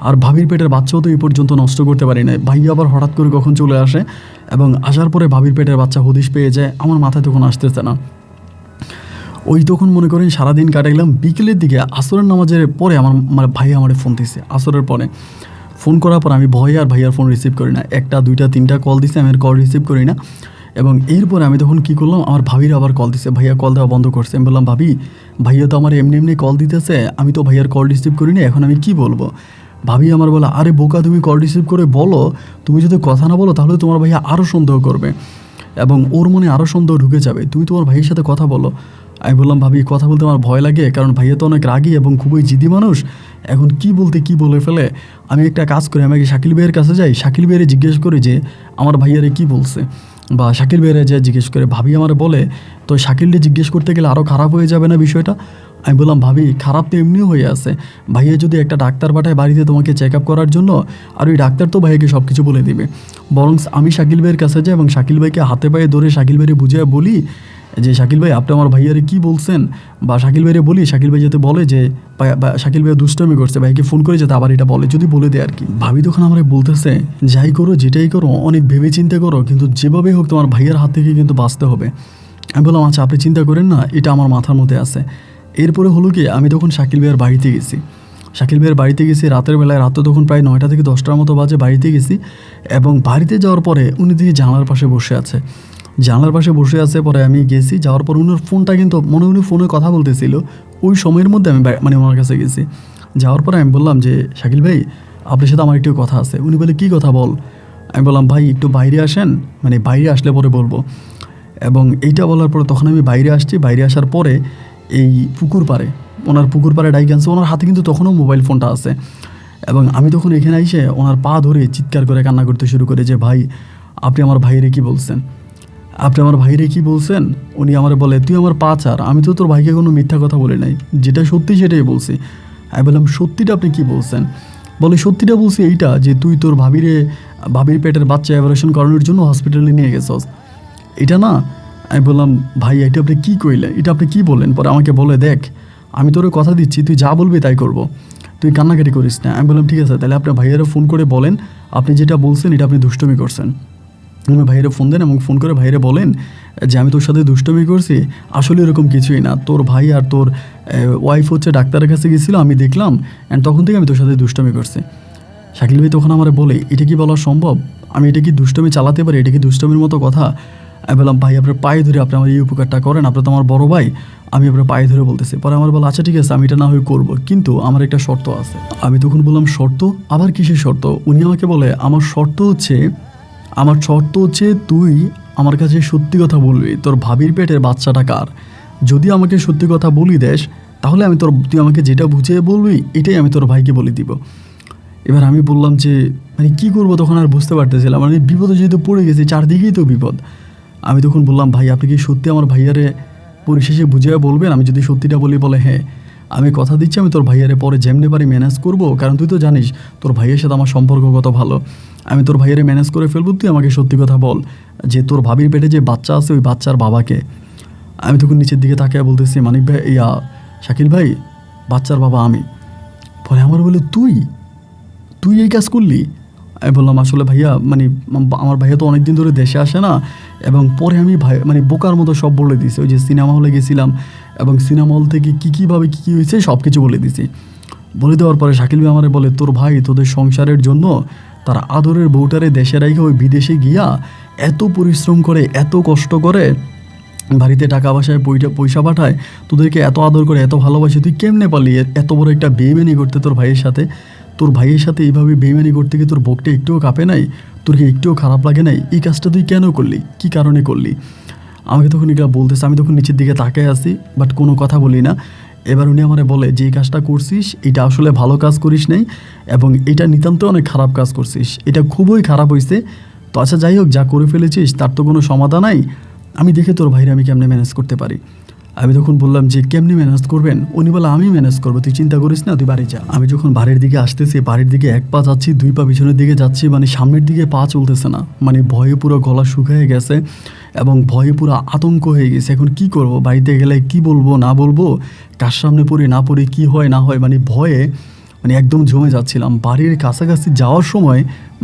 আর ভাবির পেটের বাচ্চাও তো এই পর্যন্ত নষ্ট করতে পারি না, ভাইয়া আবার হঠাৎ করে কখন চলে আসে এবং আসার পরে ভাবির পেটের বাচ্চা হদিশ পেয়ে যায়, আমার মাথায় তখন আসতেছে না। ওই তখন মনে করেন সারাদিন কাটাইলাম। বিকেলের দিকে আসরের নামাজের পরে আমার ভাই আমার ফোন দিছে, আসরের পরে ফোন করার পর আমি ভয়ে আর ভাইয়ার ফোন রিসিভ করি না, 1টা 2টা 3টা কল দিছে, আমি আর কল রিসিভ করি না। এবং এরপরে আমি তখন কী করলাম, আমার ভাবির আবার কল দিছে, ভাইয়া কল দেওয়া বন্ধ করছে। আমি বললাম ভাইয়া তো আমার এমনি কল দিতেছে, আমি তো ভাইয়ার কল রিসিভ করি না, এখন আমি কী বলবো। ভাবি আমার বলে আরে বোকা, তুমি কল রিসিভ করে বলো, তুমি যদি কথা না বলো তাহলে তোমার ভাইয়া আরও সন্দেহ করবে এবং ওর মনে আরও সন্দেহ ঢুকে যাবে, তুমি তোমার ভাইয়ের সাথে কথা বলো। আমি বললাম ভাবি কথা বলতে আমার ভয় লাগে, কারণ ভাইয়া তো অনেক রাগী এবং খুবই জিদি মানুষ, এখন কি বলে ফেলে। আমি একটা কাজ করি, আমি শাকিল ভাইয়ের কাছে যাই, শাকিল ভাইয়ের জিজ্ঞেস করি যে আমার ভাইয়ারে কি বলছে, বা শাকিল ভাইয়ের যে জিজ্ঞেস করে। ভাবি আমার বলে তো শাকিলকে জিজ্ঞেস করতে গেলে আরও খারাপ হয়ে যাবে না বিষয়টা। আমি বললাম ভাবি খারাপ তো এমনিও হয়ে আছে, ভাইয়া যদি একটা ডাক্তার পাঠায় বাড়িতে তোমাকে চেক আপ করার জন্য, আর ওই ডাক্তার তো ভাইয়াকে সব কিছু বলে দিবে, বরং আমি শাকিল ভাইয়ের কাছে যাই এবং শাকিল ভাইকে হাতে পায়ে ধরে শাকিল ভাইকে বুঝিয়ে বলি যে শাকিল ভাই আপনি আমার ভাইয়ারে কী বলছেন, বা শাকিল ভাইরে বলি, শাকিল ভাই যাতে বলে যে শাকিল ভাই দুষ্টামি করছে, ভাইকে ফোন করে যাতে আবার এটা বলে, যদি বলে দেয় আর কি। ভাবি তখন আমার বলতেছে যাই করো যেটাই করো অনেক ভেবে চিন্তা করো, কিন্তু যেভাবেই হোক তোমার ভাইয়ার হাত থেকে কিন্তু বাঁচতে হবে। আমি বললাম আচ্ছা আপনি চিন্তা করেন না, এটা আমার মাথার মধ্যে আছে। এরপরে হলো কি, আমি তখন শাকিল ভাইয়ের বাড়িতে গেছি রাতের বেলায়, রাত তখন প্রায় 9টা থেকে 10টার মতো বাজে, বাড়িতে গেছি। এবং বাড়িতে যাওয়ার পরে উনি দেখি জানালার পাশে বসে আছে। পরে আমি গেছি, যাওয়ার পর উনার ফোনটা কিন্তু উনি ফোনে কথা বলতেছিল, ওই সময়ের মধ্যে আমি ওনার কাছে গেছি। যাওয়ার পরে আমি বললাম যে শাকিল ভাই আপনার সাথে আমার একটু কথা আছে। উনি বলে কী কথা বল। আমি বললাম ভাই একটু বাইরে আসেন, বাইরে আসলে পরে বলবো। এবং এইটা বলার পরে তখন আমি বাইরে আসছি, বাইরে আসার পরে এই পুকুর পাড়ে, ওনার পুকুর পাড়ে ডাইকে আনছে, ওনার হাতে কিন্তু তখনও মোবাইল ফোনটা আছে। এবং আমি তখন এখানে এসে ওনার পা ধরে চিৎকার করে কান্না করতে শুরু করে যে ভাই আপনি আমার ভাইরে কি বলছেন, আপনি আমার ভাইরে কি বলছেন। উনি আমার বলে তুই আমার পা ছাড়, আমি তো তোর ভাইকে কোনো মিথ্যা কথা বলি নাই, যেটা সত্যি সেটাই বলছি। আমি বললাম সত্যিটা আপনি কি বলছেন। বলে সত্যিটা বলছি এইটা যে তুই তোর ভাবির পেটের বাচ্চা অপারেশন করানোর জন্য হসপিটালে নিয়ে গেছস, এটা না। আমি বললাম ভাই এটা আপনি কী কইলেন, এটা আপনি কী বললেন। পরে আমাকে বলে দেখ আমি তোর কথা দিচ্ছি, তুই যা বলবি তাই করব, তুই কান্নাকাটি করিস না। আমি বললাম ঠিক আছে, তাহলে আপনার ভাইয়েরা ফোন করে বলেন আপনি যেটা বলছেন এটা আপনি দুষ্টমি করছেন। আমি ভাইয়েরা ফোন দেন এবং ফোন করে ভাইয়েরা বলেন যে আমি তোর সাথে দুষ্টমি করছি, আসলে এরকম কিছুই না, তোর ভাই আর তোর ওয়াইফ হচ্ছে ডাক্তারের কাছে গেছিলো, আমি দেখলাম অ্যান্ড তখন থেকে আমি তোর সাথে দুষ্টমি করছি। শাকিল ভাই তখন আমার বলে এটা কি বলা সম্ভব, আমি এটা কি দুষ্টমি চালাতে পারি, এটা কি দুষ্টমির মতো কথা। আমি বললাম ভাই আপনার পায়ে ধরে আপনি আমার এই উপকারটা করেন, আপনার তো আমার বড় ভাই, আমি আপনার পায়ে ধরে বলতেছি। পরে আমার বলো আচ্ছা ঠিক আছে আমি এটা না হয়ে করবো, কিন্তু আমার একটা শর্ত আছে। আমি তখন বললাম শর্ত, আবার কিসের শর্ত। উনি আমাকে বলে আমার শর্ত হচ্ছে তুই আমার কাছে সত্যি কথা বলবি, তোর ভাবির পেটের বাচ্চাটা কার। যদি আমাকে সত্যি কথা বলি দেস তাহলে তুই আমাকে যেটা বুঝিয়ে বলবি এটাই আমি তোর ভাইকে বলে দিব। এবার আমি বললাম যে মানে কী করবো, তখন আর বুঝতে পারতেছিলাম, মানে বিপদে যেহেতু পড়ে গেছি, চারদিকেই তো বিপদ। আমি তখন বললাম ভাই আপনি কি সত্যি আমার ভাইয়ারে পরিশেষে বুঝিয়ে বলবেন। আমি যদি সত্যিটা বলি, বলে হ্যাঁ আমি কথা দিচ্ছি আমি তোর ভাইয়ারে পরে যেমনি পারি ম্যানেজ করবো, কারণ তুই তো জানিস তোর ভাইয়ের সাথে আমার সম্পর্ক কত ভালো, আমি তোর ভাইয়ারে ম্যানেজ করে ফেলবো, তুই আমাকে সত্যি কথা বল যে তোর ভাবির পেটে যে বাচ্চা আছে ওই বাচ্চার বাবাকে। আমি তখন নিচের দিকে তাকিয়ে বলতেছি মানিক ভাই শাকিল ভাই বাচ্চার বাবা আমি। পরে আমার বলে তুই এই কাজ করলি। আমি বললাম আসলে ভাইয়া মানে আমার ভাইয়া তো অনেক দিন ধরে দেশে আসে না, এবং পরে আমি ভাই মানে বোকার মতো সব বলে দিছি, ওই যে সিনেমা হলে গেছিলাম এবং সিনেমা হল থেকে কীভাবে কী হয়েছে সব কিছু বলে দিছি। বলে দেওয়ার পরে শাকিল ভাই আমার বলে তোর ভাই তোদের সংসারের জন্য তার আদরের বউটারে দেশে রাইখে ওই বিদেশে গিয়া এত পরিশ্রম করে এত কষ্ট করে বাড়িতে টাকা পয়সা পাঠায়, তোদেরকে এত আদর করে এত ভালোবাসে, তুই কেমনে পারলি এত বড় একটা বেইমানি করতে তোর ভাইয়ের সাথে। তোর ভাইয়ের সাথে এইভাবে বেইমানি করতে গিয়ে তোর বুকটা একটুও কাঁপে নাই, তোর কি একটুও খারাপ লাগে নাই, এই কাজটা তুই কেন করলি, কী কারণে করলি। আমাকে তখন এগুলো বলতেছে, আমি তখন নিচের দিকে তাকায় আছি বাট কোনো কথা বলি না। এবার উনি আমারে বলে যে এই কাজটা করছিস এটা আসলে ভালো কাজ করিস নাই এবং এটা নিতান্ত অনেক খারাপ কাজ করছিস, এটা খুবই খারাপ হয়েছে। তো আচ্ছা যাই হোক, যা করে ফেলেছিস তার তো কোনো সমাধান নাই, আমি দেখে তোর ভাইরে আমি কেমনে ম্যানেজ করতে পারি। আমি তখন বললাম যে কেমনি ম্যানেজ করবেন। উনি বলে আমি ম্যানেজ করবো, তুই চিন্তা করিস না, তুই বাড়ি যা। আমি যখন বাড়ির দিকে আসতেছি, বাড়ির দিকে এক পা যাচ্ছি, দুই পা পিছনের দিকে যাচ্ছি, মানে সামনের দিকে পা চলতেছে না, মানে ভয়ে পুরো গলা শুকিয়ে গেছে এবং ভয়ে পুরো আতঙ্ক হয়ে গেছে। এখন কি করব, বাড়িতে গেলে কি বলবো না বলবো, কার সামনে পড়ি না পড়ি, কি হয় না হয়, মানে ভয়ে মানে একদম জমে যাচ্ছিলাম। বাড়ির কাছাকাছি যাওয়ার সময়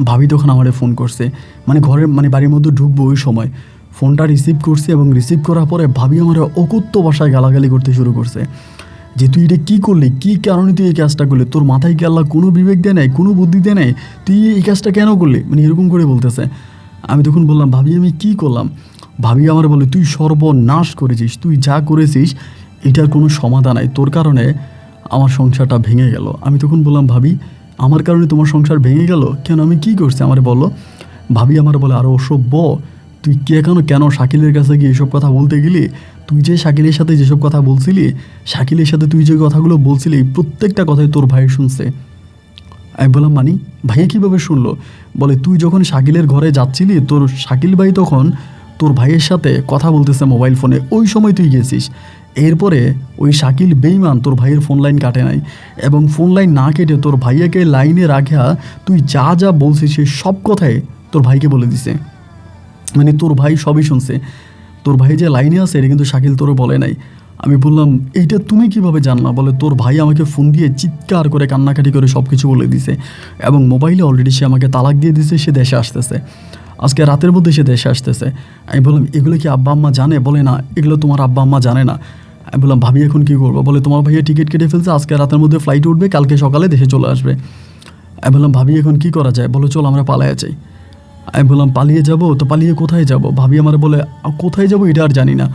ভাবি তখন আমারে ফোন করছে, মানে ঘরের মানে বাড়ির মধ্যে ঢুকবো ওই সময় ফোনটা রিসিভ করছি এবং রিসিভ করার পরে ভাবি আমার অকথ্য ভাষায় গালাগালি করতে শুরু করছে যে তুই এটা কী করলি, কী কারণে তুই এই কাজটা করলি, তোর মাথায় কি আল্লাহ কোনো বিবেক দেয় নাই, কোনো বুদ্ধি দেয় নাই, তুই এই কাজটা কেন করলি, মানে এরকম করে বলতেছে। আমি তখন বললাম ভাবি আমি কী করলাম। ভাবি আমার বলে তুই সর্বনাশ করেছিস, তুই যা করেছিস এটার কোনো সমাধান নাই, তোর কারণে আমার সংসারটা ভেঙে গেল। আমি তখন বললাম ভাবি আমার কারণে তোমার সংসার ভেঙে গেল কেন, আমি কী করছি আমার বলো। ভাবি আমার বলে আরও অসভ্য, তুই কেন শাকিলের কাছে গিয়ে এসব কথা বলতে গেলি, তুই যে শাকিলের সাথে যেসব কথা বলছিলি, শাকিলের সাথে তুই যে কথাগুলো বলছিলি প্রত্যেকটা কথাই তোর ভাই শুনছে। আমি বললাম মানি ভাইয়া কীভাবে শুনলো। বলে তুই যখন শাকিলের ঘরে যাচ্ছিলি তোর শাকিল ভাই তখন তোর ভাইয়ের সাথে কথা বলতেছে মোবাইল ফোনে, ওই সময় তুই গেছিস। এরপরে ওই শাকিল বেইমান তোর ভাইয়ের ফোন লাইন কাটে নাই এবং ফোন লাইন না কেটে তোর ভাইয়াকে লাইনে রাখা তুই যা যা বলছিস সে সব কথাই তোর ভাইকে বলে দিছে, মানে তোর ভাই সবই শুনছে। তোর ভাই যে লাইনে আছে এটা কিন্তু শাকিল তোরও বলে নাই। আমি বললাম এইটা তুমি কিভাবে জানলা। বলে তোর ভাই আমাকে ফোন দিয়ে চিৎকার করে কান্নাকাটি করে সব কিছু বলে দিছে এবং মোবাইলে অলরেডি সে আমাকে তালাক দিয়ে দিছে, সে দেশে আসতেছে, আজকে রাতের মধ্যে সে দেশে আসতেছে। আমি বললাম এগুলো কি আব্বা আম্মা জানে। বলে না এগুলো তোমার আব্বা আম্মা জানে না। আমি বললাম ভাবি এখন কী করবো। বলে তোমার ভাইয়া টিকিট কেটে ফেলছে, আজকে রাতের মধ্যে ফ্লাইট উঠবে, কালকে সকালে দেশে চলে আসবে। আমি বললাম ভাবি এখন কী করা যায়। বলো চল আমরা পালাইয়া যাই। আমি বললাম পালিয়ে যাব, তো পালিয়ে কোথায় যাব। ভাবি আমার বলে কোথায় যাব এটা আর জানি না,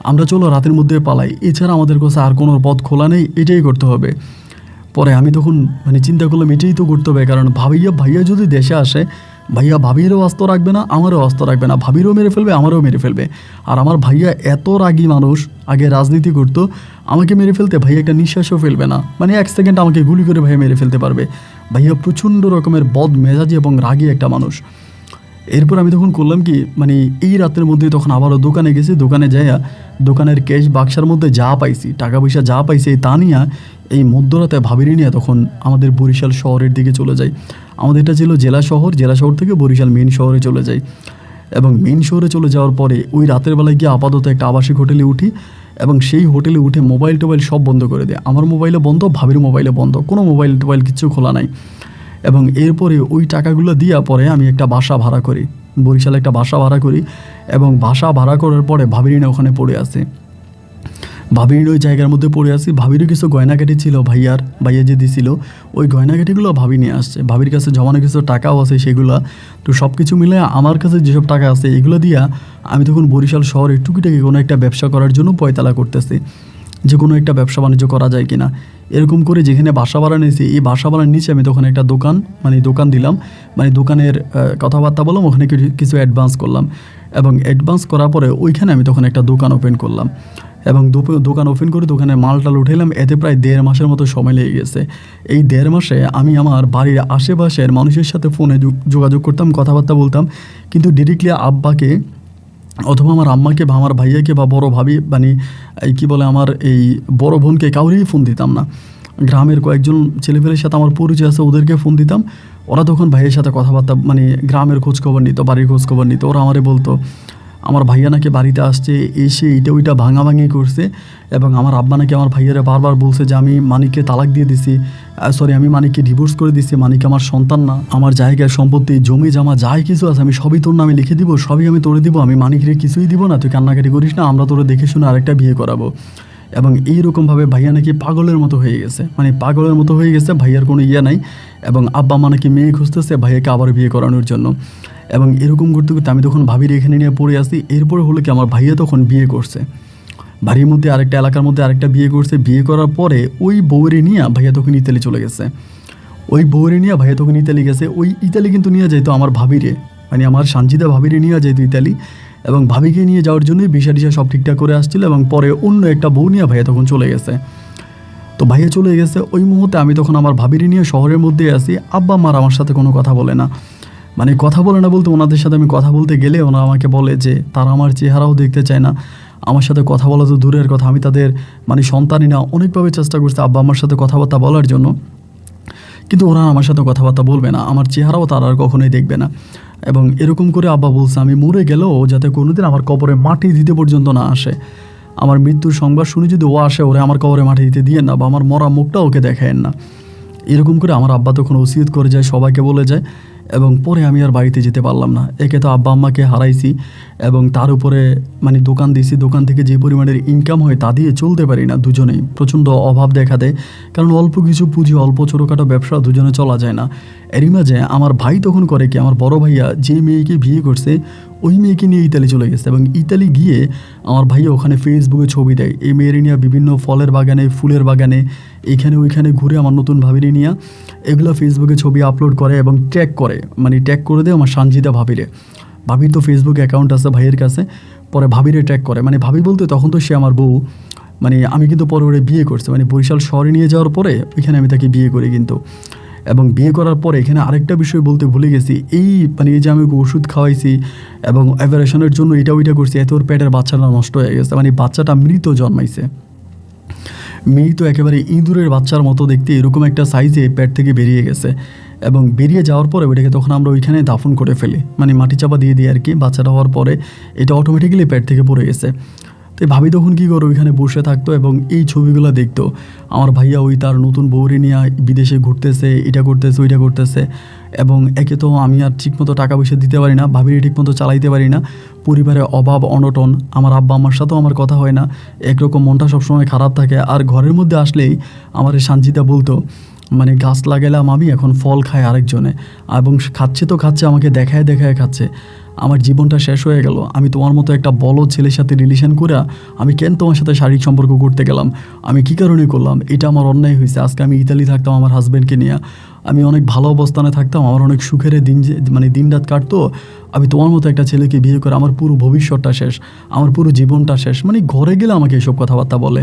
আমরা চলো রাতের মধ্যে পালাই, এছাড়া আমাদের কাছে আর কোনো পথ খোলা নেই, এটাই করতে হবে। পরে আমি তখন মানে চিন্তা করলাম এটাই তো করতে হবে, কারণ ভাইয়া যদি দেশে আসে ভাইয়া ভাবিরও আস্ত রাখবে না, আমারও আস্ত রাখবে না, ভাবিরও মেরে ফেলবে, আমারও মেরে ফেলবে। আর আমার ভাইয়া এত রাগী মানুষ, আগে রাজনীতি করতো, আমাকে মেরে ফেলতে ভাইয়া একটা নিঃশ্বাসও ফেলবে না, মানে 1 সেকেন্ড আমাকে গুলি করে ভাইয়া মেরে ফেলতে পারবে। ভাইয়া প্রচণ্ড রকমের বদ মেজাজি এবং রাগী একটা মানুষ। এরপর আমি তখন করলাম কি, মানে এই রাতের মধ্যে তখন আবারও দোকানে গেছি, দোকানে যাইয়া দোকানের ক্যাশ বাক্সার মধ্যে যা পাইছি, টাকা পয়সা যা পাইছি তা নিয়ে এই মধ্যরাতে ভাবিরি নিয়ে তখন আমাদের বরিশাল শহরের দিকে চলে যাই। আমাদের এটা ছিল জেলা শহর, জেলা শহর থেকে বরিশাল মেইন শহরে চলে যাই। এবং মেইন শহরে চলে যাওয়ার পরে ওই রাতের বেলায় গিয়ে আপাতত একটা আবাসিক হোটেলে উঠি, এবং সেই হোটেলে উঠে মোবাইল টোবাইল সব বন্ধ করে দেয়। আমার মোবাইলে বন্ধ, ভাবির মোবাইলে বন্ধ, কোনো মোবাইল টোবাইল কিছু খোলা নাই। এবং এরপরে ওই টাকাগুলো দিয়া পরে আমি একটা বাসা ভাড়া করি, বরিশালে একটা বাসা ভাড়া করি। এবং বাসা ভাড়া করার পরে ভাবিরিনা ওখানে পড়ে আছে, ভাবির ওই জায়গার মধ্যে পড়ে আসি। ভাবিরও কিছু গয়নাকাটি ছিল ভাইয়া যে দিছিল, ওই গয়নাকাটিগুলো ভাবি নিয়ে আসছে। ভাবির কাছে জমানো কিছু টাকাও আছে সেগুলো। তো সব কিছু মিলে আমার কাছে যেসব টাকা আছে এগুলো দিয়া আমি তখন বরিশাল শহরে টুকিটাকি কোনো একটা ব্যবসা করার জন্য পয়তালা করতেছি, যে কোনো একটা ব্যবসা বাণিজ্য করা যায় কিনা। এরকম করে যেখানে বাসা ভাড়া নিয়েছি, এই বাসা ভাড়ার নিচে আমি তখন একটা দোকান দিলাম, মানে দোকানের কথাবার্তা বললাম, ওখানে কিছু অ্যাডভান্স করলাম। এবং অ্যাডভান্স করার পরে ওইখানে আমি তখন একটা দোকান ওপেন করলাম। এবং দোকান ওপেন করে দোকানে মালটাল উঠাইলাম। এতে প্রায় 1.5 মাসের মতো সময় লেগে গেছে। এই 1.5 মাসে আমি আমার বাড়ির আশেপাশের মানুষের সাথে ফোনে যোগাযোগ করতাম, কথাবার্তা বলতাম, কিন্তু ডিরেক্টলি আব্বাকে অথবা আমার আম্মাকে বা আমার ভাইয়াকে বা বড় ভাবি, মানে এই কী বলে আমার এই বড় বোনকে কাউরেই ফোন দিতাম না। গ্রামের কয়েকজন ছেলেপেলের সাথে আমার পরিচয় আছে, ওদেরকে ফোন দিতাম। ওরা তখন ভাইয়ের সাথে কথাবার্তা, মানে গ্রামের খোঁজখবর নিত, বাড়ির খোঁজখবর নিত। ওরা আমারে বলতো আমার ভাইয়া নাকি বাড়িতে আসছে, এসে এইটা ওইটা ভাঙাভাঙি করছে। এবং আমার আব্বা নাকি আমার ভাইয়ারে বারবার বলছে যে আমি মানিককে তালাক দিয়ে দিছি, আমি মানিককে ডিভোর্স করে দিছি, মানিক আমার সন্তান না, আমার জায়গায় সম্পত্তি জমি জামা যাই কিছু আছে আমি সবই তোর নামে লিখে দিব, সবই আমি তোরে দিব, আমি মানিকরে কিছুই দিব না, তুই কান্নাকাটি করিস না, আমরা তোরে দেখে শুনে আরেকটা বিয়ে করাবো। এবং এইরকমভাবে ভাইয়া নাকি পাগলের মতো হয়ে গেছে, মানে পাগলের মতো হয়ে গেছে, ভাইয়ার কোনো ইয়ে নাই। এবং আব্বা মা নাকি মেয়ে খুঁজতেছে ভাইয়াকে আবার বিয়ে করানোর জন্য। এবং এরকম করতে করতে আমি তখন ভাবির এখানে নিয়ে পড়ে আসি। এরপরে হলো কি, আমার ভাইয়া তখন বিয়ে করছে, বাড়ির মধ্যে আরেকটা এলাকার মধ্যে আরেকটা বিয়ে করছে। বিয়ে করার পরে ওই বউরে নিয়ে ভাইয়া তখন ইতালি চলে গেছে। ওই বউরে নিয়ে ভাইয়া তখন ইতালি গেছে। ওই ইতালি কিন্তু নিয়ে যাইতো আমার ভাবিরে, মানে আমার সানজিদা ভাবিরে নিয়ে যাইতো ইতালি। এবং ভাবিকে নিয়ে যাওয়ার জন্যই ভিসা টিসা সব ঠিকঠাক করে আসছিল। এবং পরে অন্য একটা বউ নিয়ে ভাইয়া তখন চলে গেছে। তো ভাইয়া চলে গেছে, ওই মুহূর্তে আমি তখন আমার ভাবিরে নিয়ে শহরের মধ্যে আসি। আব্বা মার আমার সাথে কোনো কথা বলে না, মানে কথা বলে না বলতে ওনাদের সাথে আমি কথা বলতে গেলে ওনারা আমাকে বলে যে তারা আমার চেহারাও দেখতে চায় না, আমার সাথে কথা বলা তো দূরের কথা, আমি তাদের মানে সন্তানই না। অনেকভাবে চেষ্টা করছে আব্বা আমার সাথে কথাবার্তা বলার জন্য, কিন্তু ওরা আমার সাথে কথাবার্তা বলবে না, আমার চেহারাও তারা আর কখনোই দেখবে না। এবং এরকম করে আব্বা বলছে আমি মরে গেলেও যাতে কোনোদিন আমার কবরে মাটি দিতে পর্যন্ত না আসে, আমার মৃত্যুর সংবাদ শুনে যদি ও আসে ওরে আমার কবরে মাটি দিতে দিয়ে না, বা আমার মরা মুখটা ওকে দেখায়েন না। এরকম করে আমার আব্বা তখন ওসিয়ত করে যায়, সবাইকে বলে যায়। এবং পরে আমি আর বাড়িতে যেতে পারলাম না। একে তো আব্বা আম্মাকে হারাইছি, এবং তার উপরে মানে দোকান দিয়েছি, দোকান থেকে যে পরিমাণের ইনকাম হয় তা দিয়ে চলতে পারি না, দুজনেই প্রচণ্ড অভাব দেখা দেয়। কারণ অল্প কিছু পুঁজি, অল্প ছোটোখাটো ব্যবসা দুজনে চলা যায় না। এরই মাঝে আমার ভাই তখন করে কি, আমার বড় ভাইয়া যে মেয়েকে বিয়ে করছে ওই মেয়েকে নিয়ে ইতালি চলে গেছে। এবং ইতালি গিয়ে আমার ভাইয়া ওখানে ফেসবুকে ছবি দেয়, এই মেয়ের নিয়ে বিভিন্ন ফলের বাগানে, ফুলের বাগানে, এইখানে ওইখানে ঘুরে আমার নতুন ভাবিরে নিয়ে এগুলো ফেসবুকে ছবি আপলোড করে এবং ট্যাগ করে, মানে ট্যাগ করে দেয় আমার সানজিদা ভাবিরে। ভাবির তো ফেসবুক অ্যাকাউন্ট আছে ভাইয়ের কাছে, পরে ভাবিরে ট্যাগ করে, মানে ভাবি বলতে তখন তো সে আমার বউ। মানে আমি কিন্তু পরে ওরে বিয়ে করছি, মানে বরিশাল শহরে নিয়ে যাওয়ার পরে ওইখানে আমি তাকে বিয়ে করি কিন্তু। এবং বিয়ে করার পরে এখানে আরেকটা বিষয় বলতে ভুলে গেছি, এই মানে এই যে আমি ওকে ওষুধ খাওয়াইছি এবং অপারেশনের জন্য এটা ওইটা করছি, এত ওর পেটের বাচ্চাটা নষ্ট হয়ে গেছে, মানে বাচ্চাটা মৃত জন্মাইছে, মৃত একেবারে ইঁদুরের বাচ্চার মতো দেখতে, এরকম একটা সাইজে পেট থেকে বেরিয়ে গেছে। এবং বেরিয়ে যাওয়ার পরে ওইটাকে তখন আমরা ওইখানে দাফন করে ফেলি, মানে মাটি চাপা দিয়ে দিই আর কি। বাচ্চাটা হওয়ার পরে এটা অটোমেটিক্যালি পেট থেকে পড়ে গেছে। তো ভাবি তখন কী করো, ওইখানে বসে থাকতো এবং এই ছবিগুলো দেখতো। আমার ভাইয়া ওই তার নতুন বউরে নিয়ে বিদেশে ঘুরতেছে, এটা করতেছে ওইটা করতেছে। এবং একে তো আমি আর ঠিকমতো টাকা পয়সা দিতে পারি না, ভাবিরে ঠিকমতো চালাইতে পারি না, পরিবারে অভাব অনটন, আমার আব্বা আমার সাথেও আমার কথা হয় না, একরকম মনটা সবসময় খারাপ থাকে। আর ঘরের মধ্যে আসলেই আমার এই সানজিদা বলতো মানে গাছ লাগাইলাম আমি, এখন ফল খায় আরেকজনে, এবং খাচ্ছে তো খাচ্ছে, আমাকে দেখায় দেখায় খাচ্ছে। আমার জীবনটা শেষ হয়ে গেল, আমি তোমার মতো একটা বলদ ছেলের সাথে রিলেশন করে আমি কেন তোমার সাথে শারীরিক সম্পর্ক করতে গেলাম, আমি কী কারণে করলাম, এটা আমার অন্যায় হয়েছে। আজকে আমি ইতালি থাকতাম আমার হাজব্যান্ডকে নিয়ে, আমি অনেক ভালো অবস্থানে থাকতাম, আমার অনেক সুখের দিন মানে দিন রাত কাটতো। আমি তোমার মতো একটা ছেলেকে বিয়ে করে আমার পুরো ভবিষ্যৎটা শেষ, আমার পুরো জীবনটা শেষ। মানে ঘরে গেলে আমাকে এইসব কথাবার্তা বলে,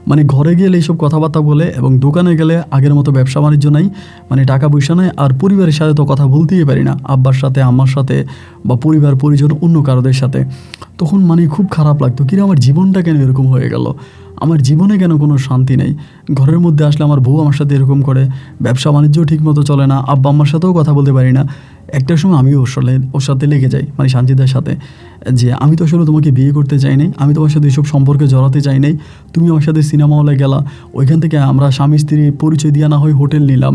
মানে ঘরে গেলে এইসব কথাবার্তা বলে, এবং দোকানে গেলে আগের মতো ব্যবসা বাণিজ্য নাই, মানে টাকা পয়সা নাই, আর পরিবারের সাথে তো কথা বলতেই পারি না, আব্বার সাথে, আম্মার সাথে, বা পরিবার পরিজন অন্য কারোদের সাথে। তখন মানে খুব খারাপ লাগতো, কিরে আমার জীবনটা কেন এরকম হয়ে গেল, আমার জীবনে কেন কোনো শান্তি নেই। ঘরের মধ্যে আসলে আমার বউ আমার সাথে এরকম করে, ব্যবসা বাণিজ্য ঠিকমতো চলে না, আব্বা আম্মার সাথেও কথা বলতে পারি না। একটা সময় আমিও ওর সাথে লেগে যাই, মানে সানজিদার সাথে, যে আমি তো আসলে তোমাকে বিয়ে করতে চাই নাই, আমি তোমার সাথে এইসব সম্পর্কে জড়াতে চাই নাই, তুমি আমার সাথে সিনেমা হলে গেলা, ওইখান থেকে আমরা স্বামী স্ত্রী পরিচয় দিয়ে না হয় হোটেল নিলাম,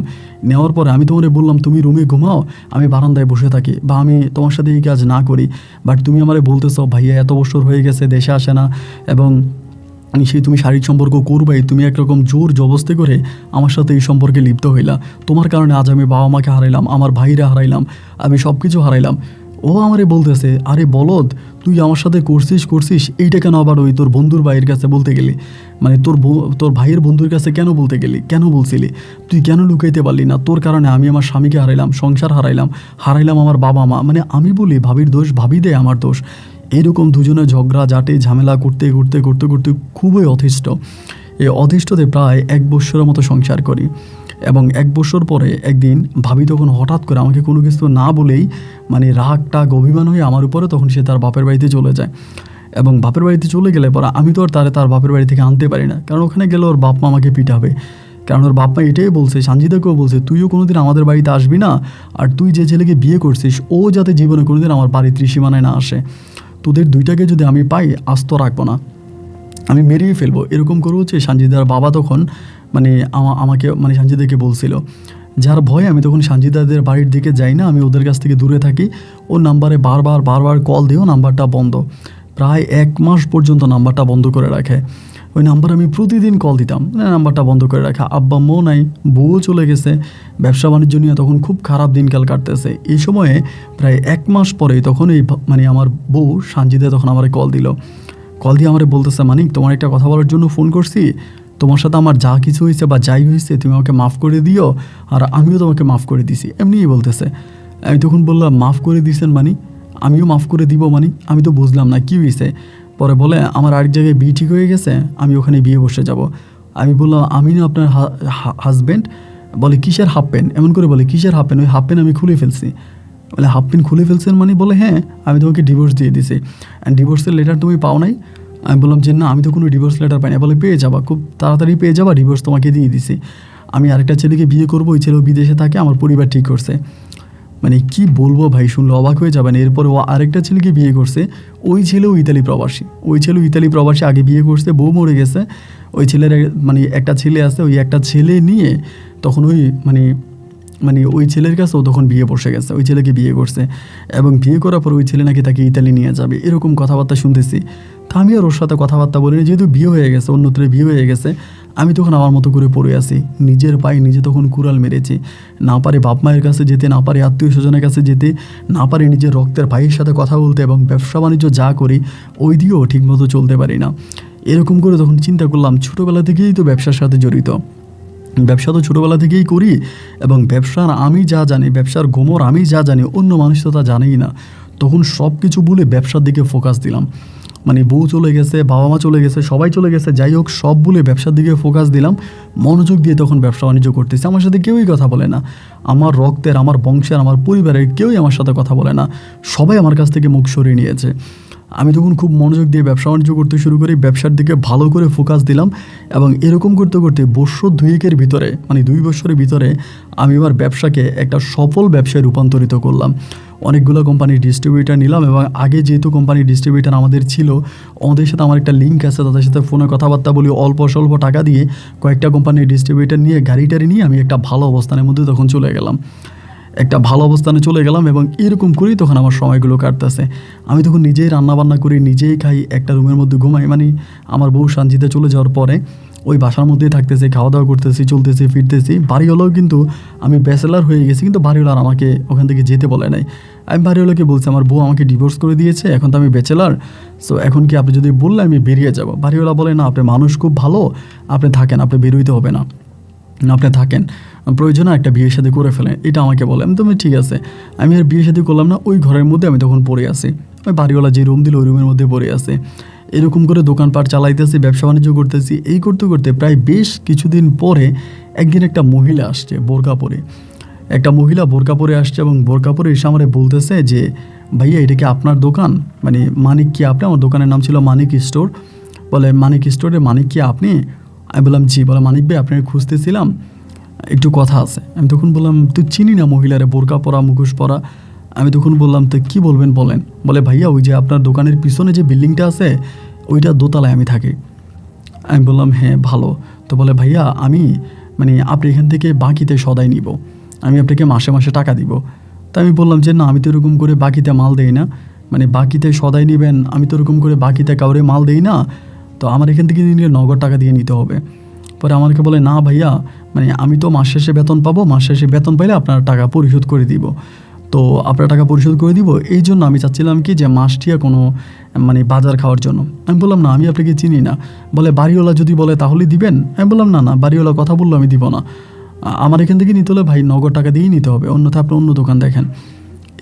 নেওয়ার পরে আমি তোমারে বললাম তুমি রুমে ঘুমাও, আমি বারান্দায় বসে থাকি, বা আমি তোমার সাথে এই কাজ না করি, বাট তুমি আমারে বলতেছো ভাইয়া এত বছর হয়ে গেছে দেশে আসে না, এবং সেই তুমি শারীরিক সম্পর্ক করবাই, তুমি একরকম জোর জবস্তি করে আমার সাথে এই সম্পর্কে লিপ্ত হইলা, তোমার কারণে আজ আমি বাবা মাকে হারাইলাম, আমার ভাইরা হারাইলাম, আমি সব কিছু হারাইলাম। ও আমারে বলতেছে, আরে বলদ, তুই আমার সাথে করছিস এইটা কেন আবার ওই তোর বন্ধুর ভাইয়ের কাছে বলতে গেলি, মানে তোর ভাইয়ের বন্ধুর কাছে কেন বলতে গেলি, কেন বলছিলি, তুই কেন লুকাইতে পারলি না, তোর কারণে আমি আমার স্বামীকে হারাইলাম, সংসার হারাইলাম আমার বাবা মা, মানে আমি বলি ভাবির দোষ, ভাবি দেয় আমার দোষ। এরকম দুজনে ঝগড়া ঝাঁটে ঝামেলা করতে করতে করতে করতে খুবই অতিষ্ঠ। এই অতিষ্ঠতে প্রায় 1 বৎসরের মতো সংসার করি, এবং 1 বছর পরে একদিন ভাবি তখন হঠাৎ করে আমাকে কোনো কিছু না বলেই, মানে রাগ টাগ অভিমান হয়ে আমার উপরে, তখন সে তার বাপের বাড়িতে চলে যায়। এবং বাপের বাড়িতে চলে গেলে পরে আমি তো আর তার বাপের বাড়ি থেকে আনতে পারি না, কারণ ওখানে গেলে ওর বাপ মা আমাকে পিটাবে। কারণ ওর বাপ মা এটাই বলছে, সানজিদাকেও বলছে, তুইও কোনোদিন আমাদের বাড়িতে আসবি না, আর তুই যে ছেলেকে বিয়ে করছিস ও যাতে জীবনে কোনোদিন আমার বাড়ির ত্রিসীমানায় না আসে, তোদের দুইটাকে যদি আমি পাই আস্ত রাখবো না, আমি মেরেই ফেলবো, এরকম করে হচ্ছে সানজিদার বাবা তখন মানে আমাকে মানে সানজিদাকে বলছিল। যার ভয়ে আমি তখন সানজিদাদের বাড়ির দিকে যাই না, আমি ওদের কাছ থেকে দূরে থাকি। ওর নাম্বারে বারবার কল দিয়েও নাম্বারটা বন্ধ, প্রায় 1 মাস পর্যন্ত নাম্বারটা বন্ধ করে রাখে। ওই নাম্বার আমি প্রতিদিন কল দিতাম, নাম্বারটা বন্ধ করে রাখা। আব্বা আম্মাও নাই, বউও চলে গেছে, ব্যবসা বাণিজ্য নিয়ে তখন খুব খারাপ দিনকাল কাটতেছে। এই সময়ে প্রায় 1 মাস পরে তখন মানে আমার বউ সানজিদা তখন আমার কল দিয়ে আমারে বলতেছে, মানিক তোমার একটা কথা বলার জন্য ফোন করছি, তোমার সাথে আমার যা কিছু হয়েছে বা যাই হয়েছে তুমি আমাকে মাফ করে দিও, আর আমিও তোমাকে মাফ করে দিছি, এমনিই বলতেছে। আমি তখন বললাম, মাফ করে দিয়েছেন মানে, আমিও মাফ করে দিব মানে, আমি তো বুঝলাম না কী হয়েছে। পরে বলে, আমার আরেক জায়গায় বিয়ে ঠিক হয়ে গেছে, আমি ওখানে বিয়ে বসে যাব। আমি বললাম, আমি না আপনার হাজব্যান্ড। বলে, কিসের হাফ প্যান্ট, এমন করে বলে, কিসের হাফ প্যান্ট, ওই হাফ প্যান্ট আমি খুলে ফেলছি। বলে, হাফ প্যান্ট খুলে ফেলছেন মানে? বলে, হ্যাঁ, আমি তোমাকে ডিভোর্স দিয়ে দিছি, অ্যান্ড ডিভোর্সের লেটার তুমি পাও নাই? আমি বললাম যে না, আমি তো কোনো ডিভোর্স লেটার পাই না। বলে, পেয়ে যাবা, খুব তাড়াতাড়ি পেয়ে যাবা, ডিভোর্স তোমাকে দিয়ে দিছি। আমি আরেকটা ছেলেকে বিয়ে করবো, ওই ছেলেও বিদেশে থাকে, আমার পরিবার ঠিক করছে। মানে কি বলবো ভাই, শুনলে অবাক হয়ে যাবেন। এরপরে ও আরেকটা ছেলেকে বিয়ে করছে, ওই ছেলেও ইতালি প্রবাসী, আগে বিয়ে করছে, বউ মরে গেছে। ওই ছেলের মানে একটা ছেলে আছে, ওই একটা ছেলে নিয়ে তখন ওই মানে ওই ছেলের কাছেও তখন বিয়ে বসে গেছে, ওই ছেলেকে বিয়ে করছে, এবং বিয়ে করার পর ওই ছেলে নাকি তাকে ইতালি নিয়ে যাবে, এরকম কথাবার্তা শুনতেছি। তা আমি আর ওর সাথে কথাবার্তা বলিনি, যেহেতু বিয়ে হয়ে গেছে, অন্যত্রে বিয়ে হয়ে গেছে। আমি তখন আমার মতো করে পড়ে আছি, নিজের পায়ে নিজে তখন কুড়াল মেরেছি। না পারে বাপ মায়ের কাছে যেতে, না পারে আত্মীয় স্বজনের কাছে যেতে, না পারে নিজের রক্তের ভাইয়ের সাথে কথা বলতে, এবং ব্যবসা বাণিজ্য যা করি ওই দিয়েও ঠিকমতো চলতে পারি না। এরকম করে তখন চিন্তা করলাম, ছোটোবেলা থেকেই তো ব্যবসার সাথে জড়িত, ব্যবসা তো ছোটোবেলা থেকেই করি, এবং ব্যবসার আমি যা জানি, ব্যবসার গোমর আমি যা জানি, অন্য মানুষ তো তা জানেই না। তখন সব কিছু ভুলে ব্যবসার দিকে ফোকাস দিলাম। মানে বউ চলে গেছে, বাবা মা চলে গেছে, সবাই চলে গেছে, যাই হোক সব ভুলে ব্যবসার দিকে ফোকাস দিলাম, মনোযোগ দিয়ে তখন ব্যবসা বাণিজ্য করতেছি। আমার সাথে কেউই কথা বলে না, আমার রক্তের, আমার বংশের, আমার পরিবারের কেউই আমার সাথে কথা বলে না, সবাই আমার কাছ থেকে মুখ সরিয়ে নিয়েছে। আমি তখন খুব মনোযোগ দিয়ে ব্যবসা বাণিজ্য করতে শুরু করি, ব্যবসার দিকে ভালো করে ফোকাস দিলাম, এবং এরকম করতে করতে বছর 2 ভিতরে, মানে 2 বছরের ভিতরে আমি আমার ব্যবসাকে একটা সফল ব্যবসায় রূপান্তরিত করলাম। অনেকগুলো কোম্পানির ডিস্ট্রিবিউটার নিলাম, এবং আগে যেহেতু কোম্পানির ডিস্ট্রিবিউটার আমাদের ছিল, ওদের সাথে আমার একটা লিঙ্ক আছে, তাদের সাথে ফোনে কথাবার্তা বলি, অল্প স্বল্প টাকা দিয়ে কয়েকটা কোম্পানির ডিস্ট্রিবিউটার নিয়ে গাড়ি নিয়ে আমি একটা ভালো অবস্থানের মধ্যে তখন চলে গেলাম, এবং এরকম করেই তখন আমার সময়গুলো কাটতেছে। আমি তখন নিজেই রান্নাবান্না করি, নিজেই খাই, একটা রুমের মধ্যে ঘুমাই। মানে আমার বউ সানজিদা চলে যাওয়ার পরে ওই বাসার মধ্যেই থাকতেছি, খাওয়া দাওয়া করতেছি, চলতেছি ফিরতেছি। বাড়িওয়ালাও কিন্তু, আমি ব্যাচেলার হয়ে গেছি, কিন্তু বাড়িওয়ালার আমাকে ওখান থেকে যেতে বলে নাই। আমি বাড়িওয়ালাকে বলছি, আমার বউ আমাকে ডিভোর্স করে দিয়েছে, এখন তো আমি ব্যাচেলার, সো এখন কি আপনি যদি বললে আমি বেরিয়ে যাব। বাড়িওয়ালা বলে, না, আপনি মানুষ খুব ভালো, আপনি থাকেন, আপনি বেরোইতে হবে না, আপনি থাকেন। প্রয়োজনে একটা বিয়ে শাদী করে ফেলেন, এটা আমাকে বলে। আমি তো ঠিক আছে, আমি আর বিয়ে শাদী করলাম না। ওই ঘরের মধ্যে আমি তখন পড়ে আছি, ওই বাড়িওয়ালা যে রুম দিল ওই রুমের মধ্যে পড়ে আছে। এরকম করে দোকানপাট চালাইতেছি, ব্যবসা বাণিজ্য করতেছি। এই করতে করতে প্রায় বেশ কিছুদিন পরে একদিন একটা মহিলা আসছে বোরকা পরে। একটা মহিলা বোরকা পরে আসছে এবং বোরকা পরে এসে আমারে বলতেছে যে ভাইয়া এটা কি আপনার দোকান, মানে মানিক কি আপনি? আমার দোকানের নাম ছিল মানিক স্টোর। বলে মানিক স্টোরের মানিক কি আপনি? আমি বললাম জি। বলে মানিক ভাই আপনাকে খুঁজতেছিলাম, একটু কথা আছে। আমি তখন বললাম তুই চিনি না মহিলারে, বোরকা পরা মুখোশ পরা। আমি তখন বললাম তো কী বলবেন বলেন। বলে ভাইয়া ওই যে আপনার দোকানের পিছনে যে বিল্ডিংটা আছে ওইটা দোতলায় আমি থাকি। আমি বললাম হ্যাঁ ভালো। তো বলে ভাইয়া আমি মানে আপনি এখান থেকে বাকিতে সদাই নিব, আমি আপনাকে মাসে মাসে টাকা দিব। তো আমি বললাম যে না, আমি তো এরকম করে বাকিতে মাল দেই না, মানে বাকিতে সদাই নেবেন, আমি তো এরকম করে বাকিতে কাউরে মাল দেই না, তো আমার এখান থেকে নিলে নগদ টাকা দিয়ে নিতে হবে। পরে আমাকে বলে না ভাইয়া, মানে আমি তো মাস শেষে বেতন পাবো, মাস শেষে বেতন পাইলে আপনার টাকা পরিশোধ করে দিব, তো আপনার টাকা পরিশোধ করে দিব। এই জন্য আমি চাচ্ছিলাম কি যে মাসটিয়া কোনো মানে বাজার খাওয়ার জন্য। আমি বললাম না আমি আপনাকে চিনি না। বলে বাড়িওয়ালা যদি বলে তাহলে দিবেন? আমি বললাম না না, বাড়িওয়ালা কথা বললো আমি দিব না, আমার এখান থেকে নিতে হলে ভাই নগদ টাকা দিয়েই নিতে হবে, অন্যথা আপনি অন্য দোকান দেখেন।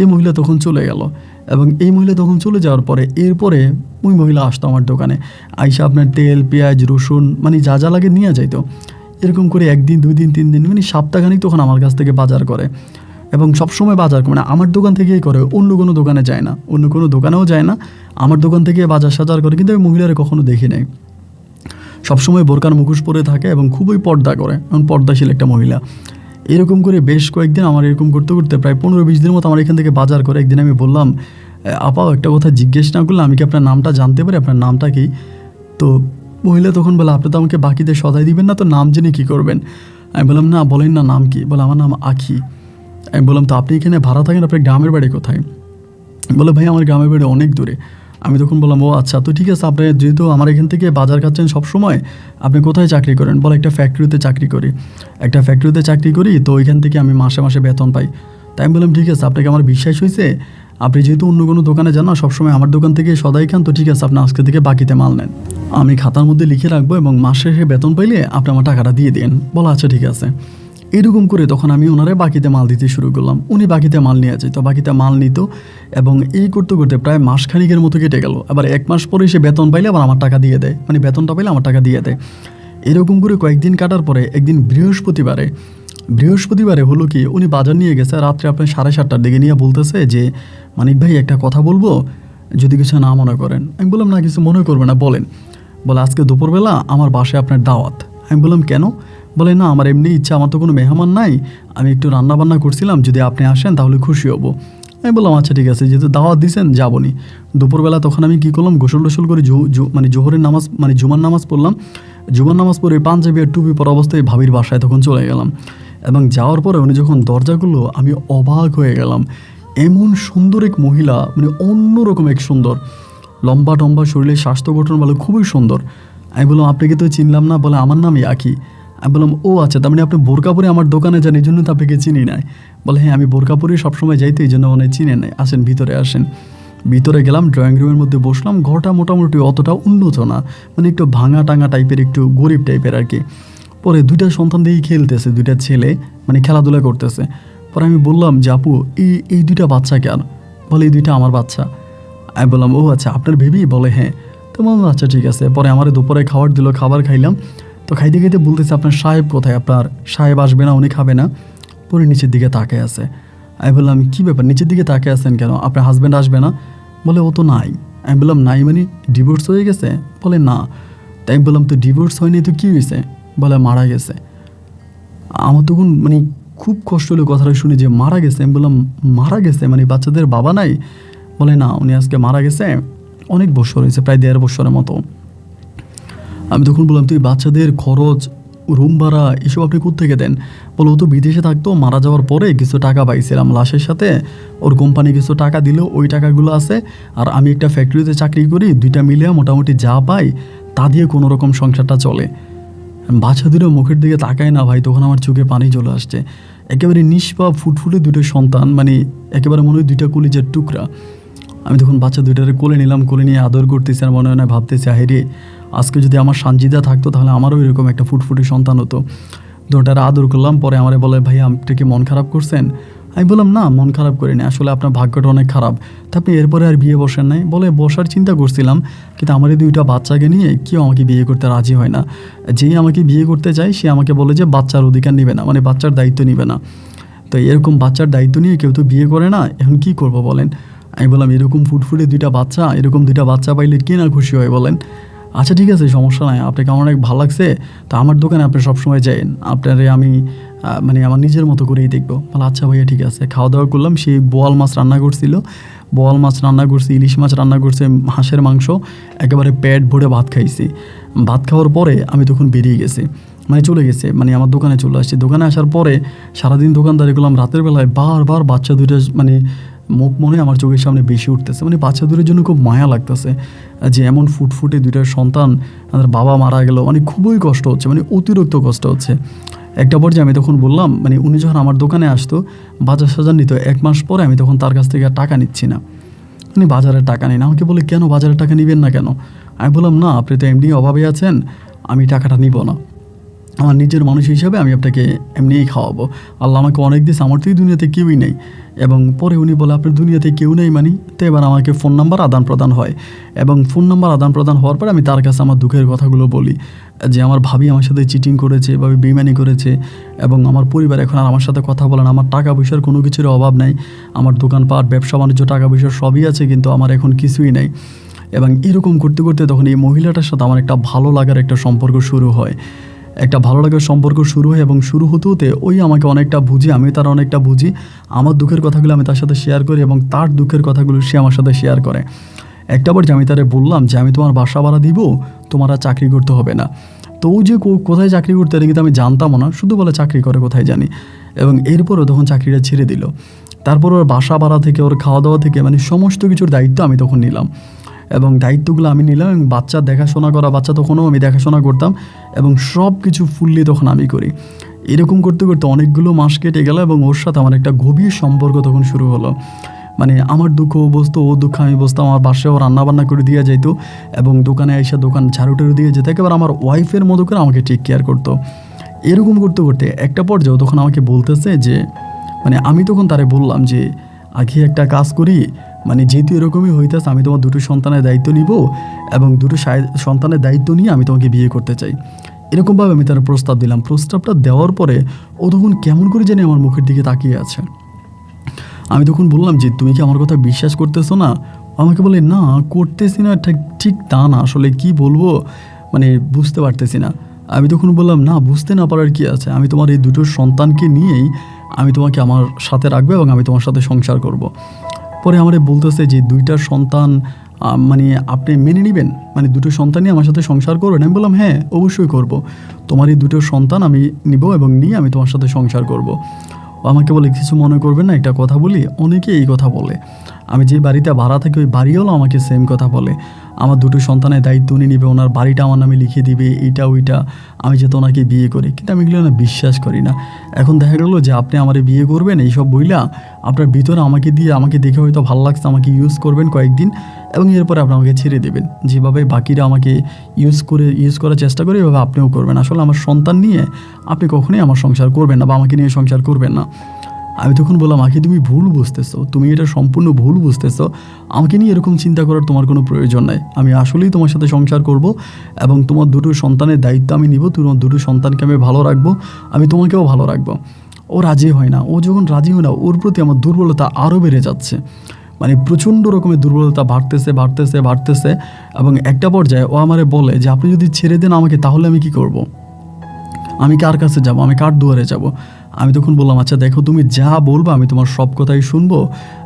এই মহিলা তখন চলে গেল এবং এই মহিলা তখন চলে যাওয়ার পরে এরপরে ওই মহিলা আসতো আমার দোকানে, আইসা আপনার তেল পেঁয়াজ রসুন মানে যা যা লাগে নিয়ে যাইতো। এরকম করে একদিন দুই দিন তিন দিন মানে সপ্তাহখানিক তখন আমার কাছ থেকে বাজার করে এবং সবসময় বাজার মানে আমার দোকান থেকেই করে, অন্য কোনো দোকানে যায় না, অন্য কোনো দোকানেও যায় না, আমার দোকান থেকে বাজার সাজার করে। কিন্তু আমি মহিলারা কখনো দেখি নাই, সবসময় বোরকার মুখোশ পরে থাকে এবং খুবই পর্দা করে, এবং পর্দাশীল একটা মহিলা। এরকম করে বেশ কয়েকদিন আমার এরকম করতে করতে প্রায় 15-20 দিনের মতো আমার এখান থেকে বাজার করে। একদিন আমি বললাম আপাও একটা কথা জিজ্ঞেস না করলে আমি কি আপনার নামটা জানতে পারি, আপনার নামটা কি? তো মহিলা তখন বলে আপনি তো আমাকে বাকিতে সদাই দিবেন না, তো নাম জেনে কী করবেন? আমি বললাম না বলেন না নাম কি? বলে আমার নাম আখি। আমি বললাম তো আপনি এখানে ভাড়া থাকেন, আপনার গ্রামের বাড়ি কোথায়? বলে ভাই আমার গ্রামের বাড়ি অনেক দূরে। আমি তখন বললাম ও আচ্ছা, তো ঠিক আছে আপনি যেহেতু আমার এখান থেকে বাজার খাচ্ছেন সবসময়, আপনি কোথায় চাকরি করেন? বলে একটা ফ্যাক্টরিতে চাকরি করি। একটা ফ্যাক্টরিতে চাকরি করি, তো ওইখান থেকে আমি মাসে মাসে বেতন পাই। তাই আমি বললাম ঠিক আছে, আপনাকে আমার বিশ্বাস হয়েছে, আপনি যেহেতু অন্য কোনো দোকানে যান না, সবসময় আমার দোকান থেকে সদাই খান, তো ঠিক আছে আপনি আজকে থেকে বাকিতে মাল নেন, আমি খাতার মধ্যে লিখে রাখবো এবং মাস শেষে বেতন পাইলে আপনি আমার টাকাটা দিয়ে দিন। বলা আচ্ছা ঠিক আছে। এরকম করে তখন আমি ওনারে বাকিতে মাল দিতে শুরু করলাম। উনি বাকিতে মাল নিয়ে যেত, বাকিতে মাল নিত এবং এই করতে করতে প্রায় মাসখানিকের মতো কেটে গেল। আবার 1 মাস পরে সে বেতন পাইলে আবার আমার টাকা দিয়ে দেয়, মানে বেতনটা পাইলে আমার টাকা দিয়ে দেয়। এরকম করে কয়েকদিন কাটার পরে একদিন বৃহস্পতিবারে হলো কি, উনি বাজার নিয়ে গেছে রাত্রে আপনার 7:30টার দিকে, নিয়ে বলতেছে যে মানিক ভাই একটা কথা বলবো, যদি কিছু না মনে করেন। আমি বললাম না কিছু মনে করবে না, বলেন। বলে আজকে দুপুরবেলা আমার বাসায় আপনার দাওয়াত। আমি বললাম কেন? বলে না আমার এমনি ইচ্ছা, আমার তো কোনো মেহমান নাই, আমি একটু রান্নাবান্না করছিলাম, যদি আপনি আসেন তাহলে খুশি হব। আমি বললাম আচ্ছা ঠিক আছে, যেহেতু দাওয়াত দিয়েছেন যাবনি। দুপুরবেলা তখন আমি কী করলাম, গোসল টোসল করে মানে জোহরের নামাজ মানে জুমার নামাজ পড়লাম। জুমার নামাজ পড়ে পাঞ্জাবি আর টুপি পরা অবস্থায় ভাবির বাসায় তখন চলে গেলাম এবং যাওয়ার পরে উনি যখন দরজাগুলো, আমি অবাক হয়ে গেলাম। এমন সুন্দর এক মহিলা, মানে অন্যরকম এক সুন্দর, লম্বা টম্বা, শরীরের স্বাস্থ্য গঠন ভালো, খুবই সুন্দর। আমি বললাম আপনাকে তো চিনলাম না। বলে আমার নামই আখি। আমি বললাম ও আচ্ছা, তার মানে আপনি বোরকা পরে আমার দোকানে যান, এই জন্য তো আপনাকে চিনি নাই। বলে হ্যাঁ আমি বোরকা পরে সবসময় যাইতে, এই জন্য মনে হয় চিনে নাই। আসেন ভিতরে আসেন। ভিতরে গেলাম, ড্রয়িং রুমের মধ্যে বসলাম। ঘরটা মোটামুটি অতটা উন্নত না, মানে একটু ভাঙা টাঙা টাইপের, একটু গরিব টাইপের আর কি। পরে 2টা সন্তান দিয়েই খেলতেছে, 2টা ছেলে মানে খেলাধুলা করতেছে। পরে আমি বললাম যে আপু এই 2টা বাচ্চা কেন? বলে এই 2টা আমার বাচ্চা। আমি বললাম ও আচ্ছা আপনার বেবি? বলে হ্যাঁ। তো বললাম আচ্ছা ঠিক আছে। পরে আমার দুপুরে খাবার দিল, খাবার খাইলাম। তো খাইতে খাইতে বলতেছে আপনার সাহেব কোথায়, আপনার সাহেব আসবে না, উনি খাবে না। পরে নিচের দিকে তাকিয়ে আছে। আমি বললাম কী ব্যাপার, নিচের দিকে তাকিয়ে আছেন কেন, আপনার হাজব্যান্ড আসবে না? বলে ও তো নাই। আমি বললাম নাই মানে ডিভোর্স হয়ে গেছে? বলে না। তাই আমি বললাম তো ডিভোর্স হয়নি তো কী হয়েছে? বলে মারা গেছে। আমার তখন মানে খুব কষ্ট হলো কথাটা শুনে যে মারা গেছে। আমি বললাম মারা গেছে মানে বাচ্চাদের বাবা নাই? বলে না, উনি আজকে মারা গেছে, অনেক বছর হয়েছে, প্রায় 1.5 বছরের মতো। আমি তখন বললাম তুই বাচ্চাদের খরচ, রুম ভাড়া এসব আপনি কোত্থেকে দেন? বলো ও তো বিদেশে থাকতো, মারা যাওয়ার পরে কিছু টাকা পাইছিলাম লাশের সাথে, ওর কোম্পানি কিছু টাকা দিল, ওই টাকাগুলো আছে। আর আমি একটা ফ্যাক্টরিতে চাকরি করি, 2টা মিলে মোটামুটি যা পাই তা দিয়ে কোনো রকম সংসারটা চলে। বাচ্চা 2টা মুখের দিকে তাকায় না ভাই, তখন আমার চোখে পানি চলে আসছে। একেবারে নিষ্পাপ ফুটফুটে 2টো সন্তান, মানে একেবারে মনে হয় 2টা কলিজার টুকরা। আমি তখন বাচ্চা 2টারে কোলে নিলাম, কোলে নিয়ে আদর করতেছি আর মনে হয় ভাবতেছি হায় রে, আজকে যদি আমার সানজিদা থাকতো তাহলে আমারও এরকম একটা ফুটফুটে সন্তান হতো। দুটার আদর করলাম। পরে আমারে বলে, ভাই আপনি কি মন খারাপ করছেন? আমি বললাম, না মন খারাপ করিনি, আসলে আপনার ভাগ্যটা অনেক খারাপ। তা আপনি এরপরে আর বিয়ে বসেন নাই? বলে, বসার চিন্তা করছিলাম, কিন্তু আমার এই 2টা বাচ্চাকে নিয়ে কেউ আমাকে বিয়ে করতে রাজি হয় না। যেই আমাকে বিয়ে করতে চায় সে আমাকে বলে যে বাচ্চার অধিকার নেবে না, মানে বাচ্চার দায়িত্ব নেবে না। তো এরকম বাচ্চার দায়িত্ব নিয়ে কেউ তো বিয়ে করে না, এখন কি করব বলেন? আমি বললাম, এরকম ফুটফুটে 2টা বাচ্চা, এরকম 2টা বাচ্চা পাইলে কে না খুশি হয় বলেন? আচ্ছা ঠিক আছে, সমস্যা নাই, আপনাকে আমার অনেক ভালো লাগছে, তো আমার দোকানে আপনি সবসময় যাইন, আপনারে আমি মানে আমার নিজের মতো করেই দেখবো। বলে, আচ্ছা ভাইয়া ঠিক আছে। খাওয়া দাওয়া করলাম। সেই বোয়াল মাছ রান্না করছিল, বোয়াল মাছ রান্না করছে, ইলিশ মাছ রান্না করছে, হাঁসের মাংস, একেবারে পেট ভরে ভাত খাইছি। ভাত খাওয়ার পরে আমি তখন বেরিয়ে গেছি, মানে চলে গেছে, মানে আমার দোকানে চলে আসছি। দোকানে আসার পরে সারাদিন দোকানদারি করলাম, রাতের বেলায় বারবার বাচ্চা 2টা মানে মুখ মনে আমার চোখের সামনে বেশি উঠতেছে, মানে বাচ্চা 2টার জন্য খুব মায়া লাগতেছে, যে এমন ফুটফুটে 2টা সন্তান, আমাদের বাবা মারা গেল, মানে খুবই কষ্ট হচ্ছে, মানে অতিরিক্ত কষ্ট হচ্ছে। একটা পর্যায়ে আমি তখন বললাম, মানে উনি যখন আমার দোকানে আসতো বাজার সাজার নিত, 1 মাস পরে আমি তখন তার কাছ থেকে আর টাকা নিচ্ছি না, উনি বাজারের টাকা নেই না। আমাকে বলে, কেন বাজারের টাকা নেবেন না কেন? আমি বললাম, না আপনি তো এমনি অভাবে আছেন, আমি টাকাটা নিব না, আমার নিজের মানুষ হিসাবে আমি আপনাকে এমনিই খাওয়াবো, আল্লাহ আমাকে অনেক দিয়েছে, আমার তো এই দুনিয়াতে কেউই নেই। এবং পরে উনি বলে, আপনার দুনিয়াতে কেউ নেই মানে? তো এবার আমাকে ফোন নাম্বার আদান প্রদান হয়, এবং ফোন নাম্বার আদান প্রদান হওয়ার পরে আমি তার কাছে আমার দুঃখের কথাগুলো বলি, যে আমার ভাবি আমার সাথে চিটিং করেছে, এভাবে বেইমানি করেছে, এবং আমার পরিবার এখন আর আমার সাথে কথা বলে না, আমার টাকা পয়সার কোনো কিছুর অভাব নাই, আমার দোকানপাট ব্যবসা বাণিজ্য টাকা পয়সা সবই আছে, কিন্তু আমার এখন কিছুই নেই। এবং এরকম করতে করতে তখন এই মহিলাটার সাথে আমার একটা ভালো লাগার একটা সম্পর্ক শুরু হয়, একটা ভালো লাগার সম্পর্ক শুরু হয়, এবং শুরু হতে হতে ওই আমাকে অনেকটা বুঝি, আমি তার অনেকটা বুঝি, আমার দুঃখের কথাগুলো আমি তার সাথে শেয়ার করি, এবং তার দুঃখের কথাগুলো সে আমার সাথে শেয়ার করে। একটা বার যে আমি তারে বললাম যে আমি তোমার বাসা ভাড়া দিব, তোমার আর চাকরি করতে হবে না। তো ও যে কোথায় চাকরি করতে, এটা কিন্তু আমি জানতামও না, শুধু বলে চাকরি করে কোথায় জানি। এবং এরপরও তখন চাকরিটা ছেড়ে দিল। তারপর ওর বাসা ভাড়া থেকে, ওর খাওয়া দাওয়া থেকে, মানে সমস্ত কিছুর দায়িত্ব আমি তখন নিলাম, এবং দায়িত্বগুলো আমি নিলাম, এবং বাচ্চা দেখাশোনা করা, বাচ্চা তখনও আমি দেখাশোনা করতাম, এবং সব কিছু ফুললি তখন আমি করি। এরকম করতে করতে অনেকগুলো মাস কেটে গেল, এবং ওর সাথে আমার একটা গভীর সম্পর্ক তখন শুরু হলো। মানে আমার দুঃখ ও বসতো, ও দুঃখ আমি বসতাম, আমার বাসায় ও রান্নাবান্না করে দিয়ে যাইতো, এবং দোকানে এসে দোকান ঝাড়ু টাড়ু দিয়ে যেত, একেবারে আমার ওয়াইফের মতো করে আমাকে টেক কেয়ার করতো। এরকম করতে করতে একটা পর্যায়ে তখন আমাকে বলতেছে যে, মানে আমি তখন তারে বললাম যে, আগে একটা কাজ করি, মানে যেহেতু এরকমই হইতেছে, আমি তোমার 2টো সন্তানের দায়িত্ব নিব, এবং 2টো সন্তানের দায়িত্ব নিয়ে আমি তোমাকে বিয়ে করতে চাই। এরকমভাবে আমি তার প্রস্তাব দিলাম। প্রস্তাবটা দেওয়ার পরে ও তখন কেমন করে জানি আমার মুখের দিকে তাকিয়ে আছে। আমি তখন বললাম যে, তুমি কি আমার কথা বিশ্বাস করতেছো না? আমাকে বলে, না করতেছি না, ঠিক ঠিক তা না, আসলে কি বলবো, মানে বুঝতে পারতেছি না। আমি তখন বললাম, না বুঝতে না পারার কি আছে, আমি তোমার এই 2টো সন্তানকে নিয়েই আমি তোমাকে আমার সাথে রাখবো, এবং আমি তোমার সাথে সংসার করব। পরে আমারে বলতেছে যে, 2টা সন্তান মানে আপনি মেনে নেবেন, মানে 2টো সন্তানই আমার সাথে সংসার করবেন? আমি বললাম, হ্যাঁ অবশ্যই করব, তোমার এই 2টো সন্তান আমি নিব, এবং নিয়ে আমি তোমার সাথে সংসার করব। ও আমাকে বলে, কিছু মনে করবেন না, একটা কথা বলি, অনেকে এই কথা বলে, আমি যে বাড়িতে ভাড়া থাকি ওই বাড়িওয়ালা আমাকে সেম কথা বলে, আমার 2টো সন্তানের দায়িত্ব উনি নেবে, ওনার বাড়িটা আমার নামে লিখে দিবে, এইটা ওইটা, আমি যেহেতু ওনাকে বিয়ে করি, কিন্তু আমি এগুলো না বিশ্বাস করি না। এখন দেখা গেলো যে আপনি আমারে বিয়ে করবেন এইসব বইলা, আপনার ভিতরে আমাকে দিয়ে, আমাকে দেখে হয়তো ভালো লাগছে, আমাকে ইউজ করবেন কয়েকদিন, এবং এরপরে আপনি আমাকে ছেড়ে দেবেন। যেভাবে বাকিরা আমাকে ইউজ করার চেষ্টা করে, এভাবে আপনিও করবেন। আসলে আমার সন্তান নিয়ে আপনি কখনোই আমার সংসার করবেন না, বা আমাকে নিয়ে সংসার করবেন না। আমি তখন বললাম, আগে তুমি ভুল বুঝতেছো, তুমি এটা সম্পূর্ণ ভুল বুঝতেছো, আমাকে নিয়ে এরকম চিন্তা করার তোমার কোনো প্রয়োজন নাই। আমি আসলেই তোমার সাথে সংসার করব, এবং তোমার 2টো সন্তানের দায়িত্ব আমি নিব, তোমার 2টো সন্তানকে আমি ভালো রাখবো, আমি তোমাকেও ভালো রাখবো। ও রাজি হয় না। ও যখন রাজি হয় না, ওর প্রতি আমার দুর্বলতা আরও বেড়ে যাচ্ছে, মানে প্রচণ্ড রকমের দুর্বলতা বাড়তেছে। এবং একটা পর্যায়ে ও আমারে বলে যে, আপনি যদি ছেড়ে দেন আমাকে, তাহলে আমি কি করব? আমি কার কাছে যাব, আমি কার দুয়ারে যাব? আমি তখন বললাম, আচ্ছা দেখো, তুমি যা বলবো আমি তোমার সব কথাই শুনবো,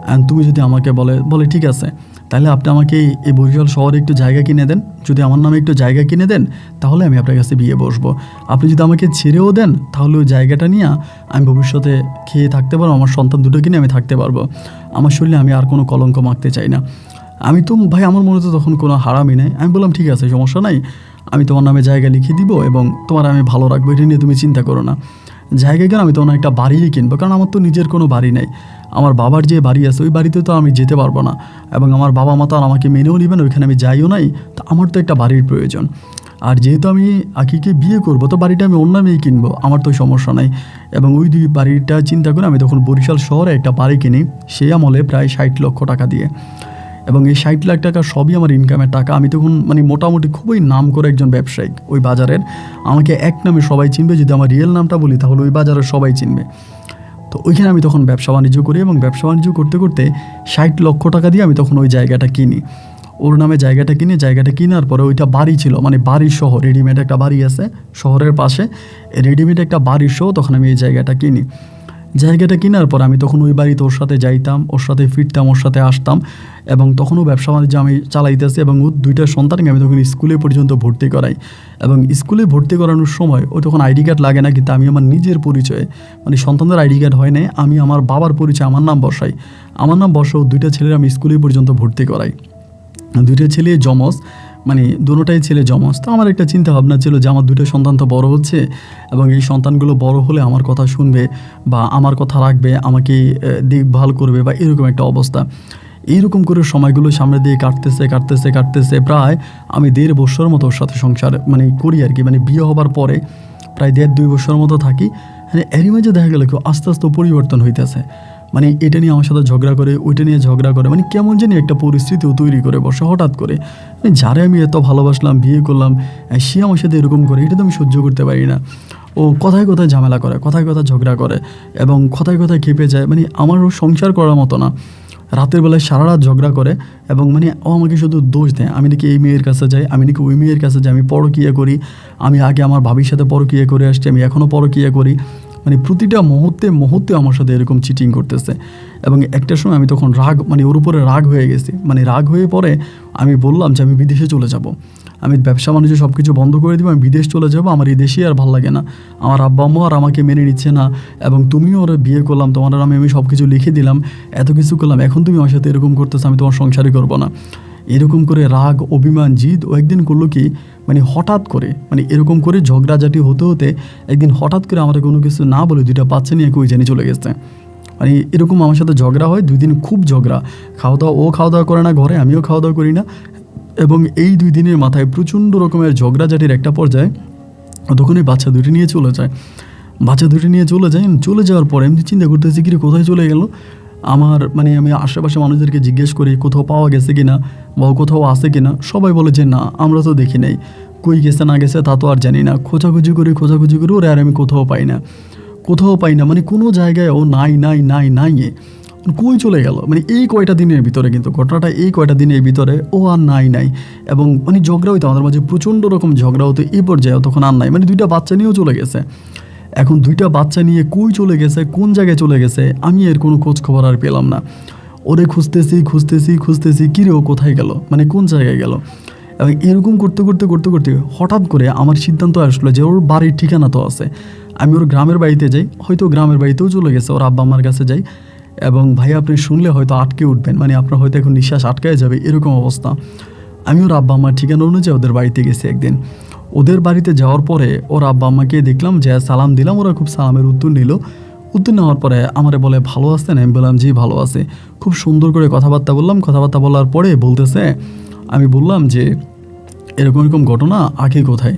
অ্যান্ড তুমি যদি আমাকে বলে ঠিক আছে, তাহলে আপনি আমাকে এই বরিশাল শহরে একটু জায়গা কিনে দেন, যদি আমার নামে একটু জায়গা কিনে দেন, তাহলে আমি আপনার কাছে বিয়ে বসবো। আপনি যদি আমাকে ছেড়েও দেন, তাহলে ওই জায়গাটা নিয়ে আমি ভবিষ্যতে খেয়ে থাকতে পারবো, আমার সন্তান 2টো কিনে আমি থাকতে পারবো, আমার শরীরে আমি আর কোনো কলঙ্ক মাখতে চাই না। আমি তো ভাই, আমার মনে তো তখন কোনো হারামই নেই। আমি বললাম, ঠিক আছে, সমস্যা নাই, আমি তোমার নামে জায়গা লিখে দিব, এবং তোমার আমি ভালো রাখবো, এটা নিয়ে তুমি চিন্তা করো না। জায়গা কেন, আমি তো একটা বাড়িই কিনবো, কারণ আমার তো নিজের কোনো বাড়ি নেই। আমার বাবার যে বাড়ি আছে ওই বাড়িতে তো আমি যেতে পারবো না, এবং আমার বাবা মা তো আর আমাকে মেনেও নেবেন, ওইখানে আমি যাইও নাই, তো আমার তো একটা বাড়ির প্রয়োজন। আর যেহেতু আমি আকিকে বিয়ে করব, তো বাড়িটা আমি ওর নামেই কিনবো, আমার তো সমস্যা নাই। এবং ওই দুই বাড়িটা চিন্তা করে আমি তখন বরিশাল শহরে একটা বাড়ি কিনি, সেই আমলে প্রায় 60 লক্ষ টাকা দিয়ে। এবং এই 60 লাখ টাকা সবই আমার ইনকামের টাকা। আমি তখন মানে মোটামুটি খুবই নাম করে একজন ব্যবসায়িক ওই বাজারের। আমাকে এক নামে সবাই চিনবে, যদি আমার রিয়েল নামটা বলি তাহলে ওই বাজারের সবাই চিনবে। তো ওইখানে আমি তখন ব্যবসা বাণিজ্য করি, এবং ব্যবসা বাণিজ্য করতে করতে 60 লক্ষ টাকা দিয়ে আমি তখন ওই জায়গাটা কিনি, ওর নামে জায়গাটা কিনে। জায়গাটা কেনার পরে ওইটা বাড়ি ছিল, মানে বাড়ির সহ রেডিমেড একটা বাড়ি আছে শহরের পাশে, রেডিমেড একটা বাড়ির সহ তখন আমি এই জায়গাটা কিনি। জায়গাটা কেনার পর আমি তখন ওই বাড়িতে ওর সাথে যাইতাম, ওর সাথে ফিরতাম, ওর সাথে আসতাম। এবং তখনও ব্যবসা বাণিজ্য আমি চালাইতেছি, এবং ওর দুইটা সন্তানকে আমি তখন স্কুলে পর্যন্ত ভর্তি করাই। এবং স্কুলে ভর্তি করানোর সময় ও তখন আইডি কার্ড লাগে না, কিন্তু আমি আমার নিজের পরিচয়ে, মানে সন্তানদের আইডি কার্ড হয় না, আমি আমার বাবার পরিচয় আমার নাম বসাই। আমার নাম বসাও দুইটা ছেলের আমি স্কুলে পর্যন্ত ভর্তি করাই। দুইটা ছেলে জমজ, মানে দুটোটাই ছেলে জমজ। তো আমার একটা চিন্তা ভাবনা ছিল যে আমার দুটো সন্তান তো বড় হচ্ছে, এবং এই সন্তানগুলো বড় হলে আমার কথা শুনবে বা আমার কথা রাখবে, আমাকে দেখভাল করবে, বা এরকম একটা অবস্থা। এইরকম করে সময়গুলো সামনে দিয়ে কাটতেছে প্রায় আমি 1.5 বছর মতো ওর সাথে সংসার মানে করি আর কি, মানে বিয়ে হবার পরে প্রায় 1.5-2 বছর মতো থাকি। মানে এরই মাঝে দেখা গেল কেউ আস্তে আস্তে পরিবর্তন হইতেছে, মানে এটা নিয়ে আমার সাথে ঝগড়া করে, ওইটা নিয়ে ঝগড়া করে, মানে কেমন জানি একটা পরিস্থিতিও তৈরি করে বসে হঠাৎ করে। মানে যারে আমি এত ভালোবাসলাম, বিয়ে করলাম, সে আমার সাথে এরকম করে, এটা তো আমি সহ্য করতে পারি না। ও কথায় কথায় ঝামেলা করে, কথায় কথায় ঝগড়া করে, এবং কথায় কথায় খেপে যায়। মানে আমারও সংসার করার মতো না। রাতের বেলায় সারা রাত ঝগড়া করে, এবং মানে ও আমাকে শুধু দোষ দেয়। আমি নাকি এই মেয়ের কাছে যাই, আমি নাকি ওই মেয়ের কাছে যাই, আমি পরকীয়া করি, আমি আগে আমার ভাবির সাথে পরকীয়া করে আসছি, আমি এখনও পরকীয়া করি। মানে প্রতিটা মুহূর্তে আমার সাথে এরকম চিটিং করতেছে। এবং একটা সময় আমি তখন মানে ওর উপরে রাগ হয়ে গেছি। মানে রাগ হয়ে পরে আমি বললাম যে আমি বিদেশে চলে যাব, আমি ব্যবসা বাণিজ্য সব কিছু বন্ধ করে দিব, আমি বিদেশ চলে যাব, আমার এই দেশে আর ভালো লাগে না, আমার আব্বা আম্মা আর আমাকে মেনে নিচ্ছে না, এবং তুমিও ওরা বিয়ে করলাম, তোমার নামে আমি সব কিছু লিখে দিলাম, এত কিছু করলাম, এখন তুমি আমার সাথে এরকম করতেছো, আমি তোমার সংসারই করবো না। এরকম করে রাগ, অভিমান, জিদ ও একদিন করলো কি, মানে হঠাৎ করে, মানে এরকম করে ঝগড়াঝাটি হতে হতে একদিন হঠাৎ করে আমার কোনো কিছু না বলে 2টা বাচ্চা নিয়ে কই জানি চলে গেছে। মানে এরকম আমার সাথে ঝগড়া হয় 2 দিন, খুব ঝগড়া। ও খাওয়া দাওয়া করে না ঘরে, আমিও খাওয়া দাওয়া করি না। এবং এই 2 দিনের মাথায় প্রচণ্ড রকমের ঝগড়াঝাটির একটা পর্যায়ে তখন এই বাচ্চা 2টি নিয়ে চলে যায়। চলে যাওয়ার পরে আমি চিন্তা করতেছি কি রে, কোথায় চলে গেল আমার, মানে আমি আশেপাশে মানুষদেরকে জিজ্ঞেস করি কোথাও পাওয়া গেছে কিনা বা কোথাও আছে কিনা। সবাই বলে যে না, আমরা তো দেখি নাই, কই গেছে না গেছে তা তো আর জানি না। খোঁজাখুঁজি করি ওরে, আর আমি কোথাও পাই না, মানে কোনো জায়গায় ও নাই কই চলে গেল। মানে এই কয়টা দিনের ভিতরে, কিন্তু ঘটনাটা এই কয়টা দিনের ভিতরে ও আর নাই। এবং মানে ঝগড়া হইতো আমাদের মাঝে, প্রচণ্ড রকম ঝগড়া হতো। এই পর্যায়ে তখন আর নাই, মানে 2টা বাচ্চা নিয়েও চলে গেছে। এখন 2টা বাচ্চা নিয়ে কই চলে গেছে, কোন জায়গায় চলে গেছে, আমি এর কোনো খোঁজ খবর আর পেলাম না। ওরে খুঁজতেছি কী রে, ও কোথায় গেল, মানে কোন জায়গায় গেল। এবং এরকম করতে হঠাৎ করে আমার সিদ্ধান্ত আসলো যে ওর বাড়ির ঠিকানা তো আছে, আমি ওর গ্রামের বাড়িতে যাই। হয়তো গ্রামের বাড়িতেও চলে গেছে, ওর আব্বা আমার কাছে যাই। এবং ভাই আপনি শুনলে হয়তো আটকে উঠবেন, মানে আপনার হয়তো এখন নিঃশ্বাস আটকায় যাবে, এরকম অবস্থা। আমি ওর আব্বা আমার ঠিকানা অনুযায়ী ওদের বাড়িতে গেছি একদিন। ওদের বাড়িতে যাওয়ার পরে ওর আব্বা আম্মাকে দেখলাম, যে সালাম দিলাম, ওরা খুব সালামের উত্তর নেওয়ার পরে আমারে বলে ভালো আছেন, আমি বললাম জি ভালো আছে। খুব সুন্দর করে কথাবার্তা বলার পরে বলতেছে, আমি বললাম যে এরকম ঘটনা, আঁকি কোথায়?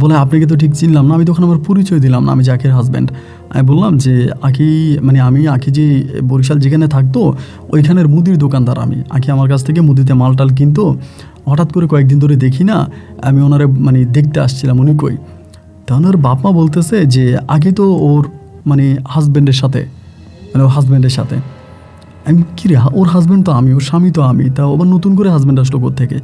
বলে আপনাকে তো ঠিক চিনলাম না। আমি তখন আমার পরিচয় দিলাম না, আমি যে আঁকির হাজব্যান্ড। আমি বললাম যে আমি আঁকি যে বরিশাল যেখানে থাকতো ওইখানের মুদির দোকানদার। আঁকি আমার কাছ থেকে মুদিতে মালটাল কিনতো। হঠাৎ করে কয়েকদিন ধরে দেখি না, আমি ওনারে মানে দেখতে আসছিলাম, উনি কই। তখন ওর বাপ মা বলতেছে যে আগে তো ওর মানে হাজব্যান্ডের সাথে। আমি কী রে, ওর হাজব্যান্ড তো আমি, ওর স্বামী তো আমি, তা আবার নতুন করে হাজব্যান্ড আসলো কোত্থেকে?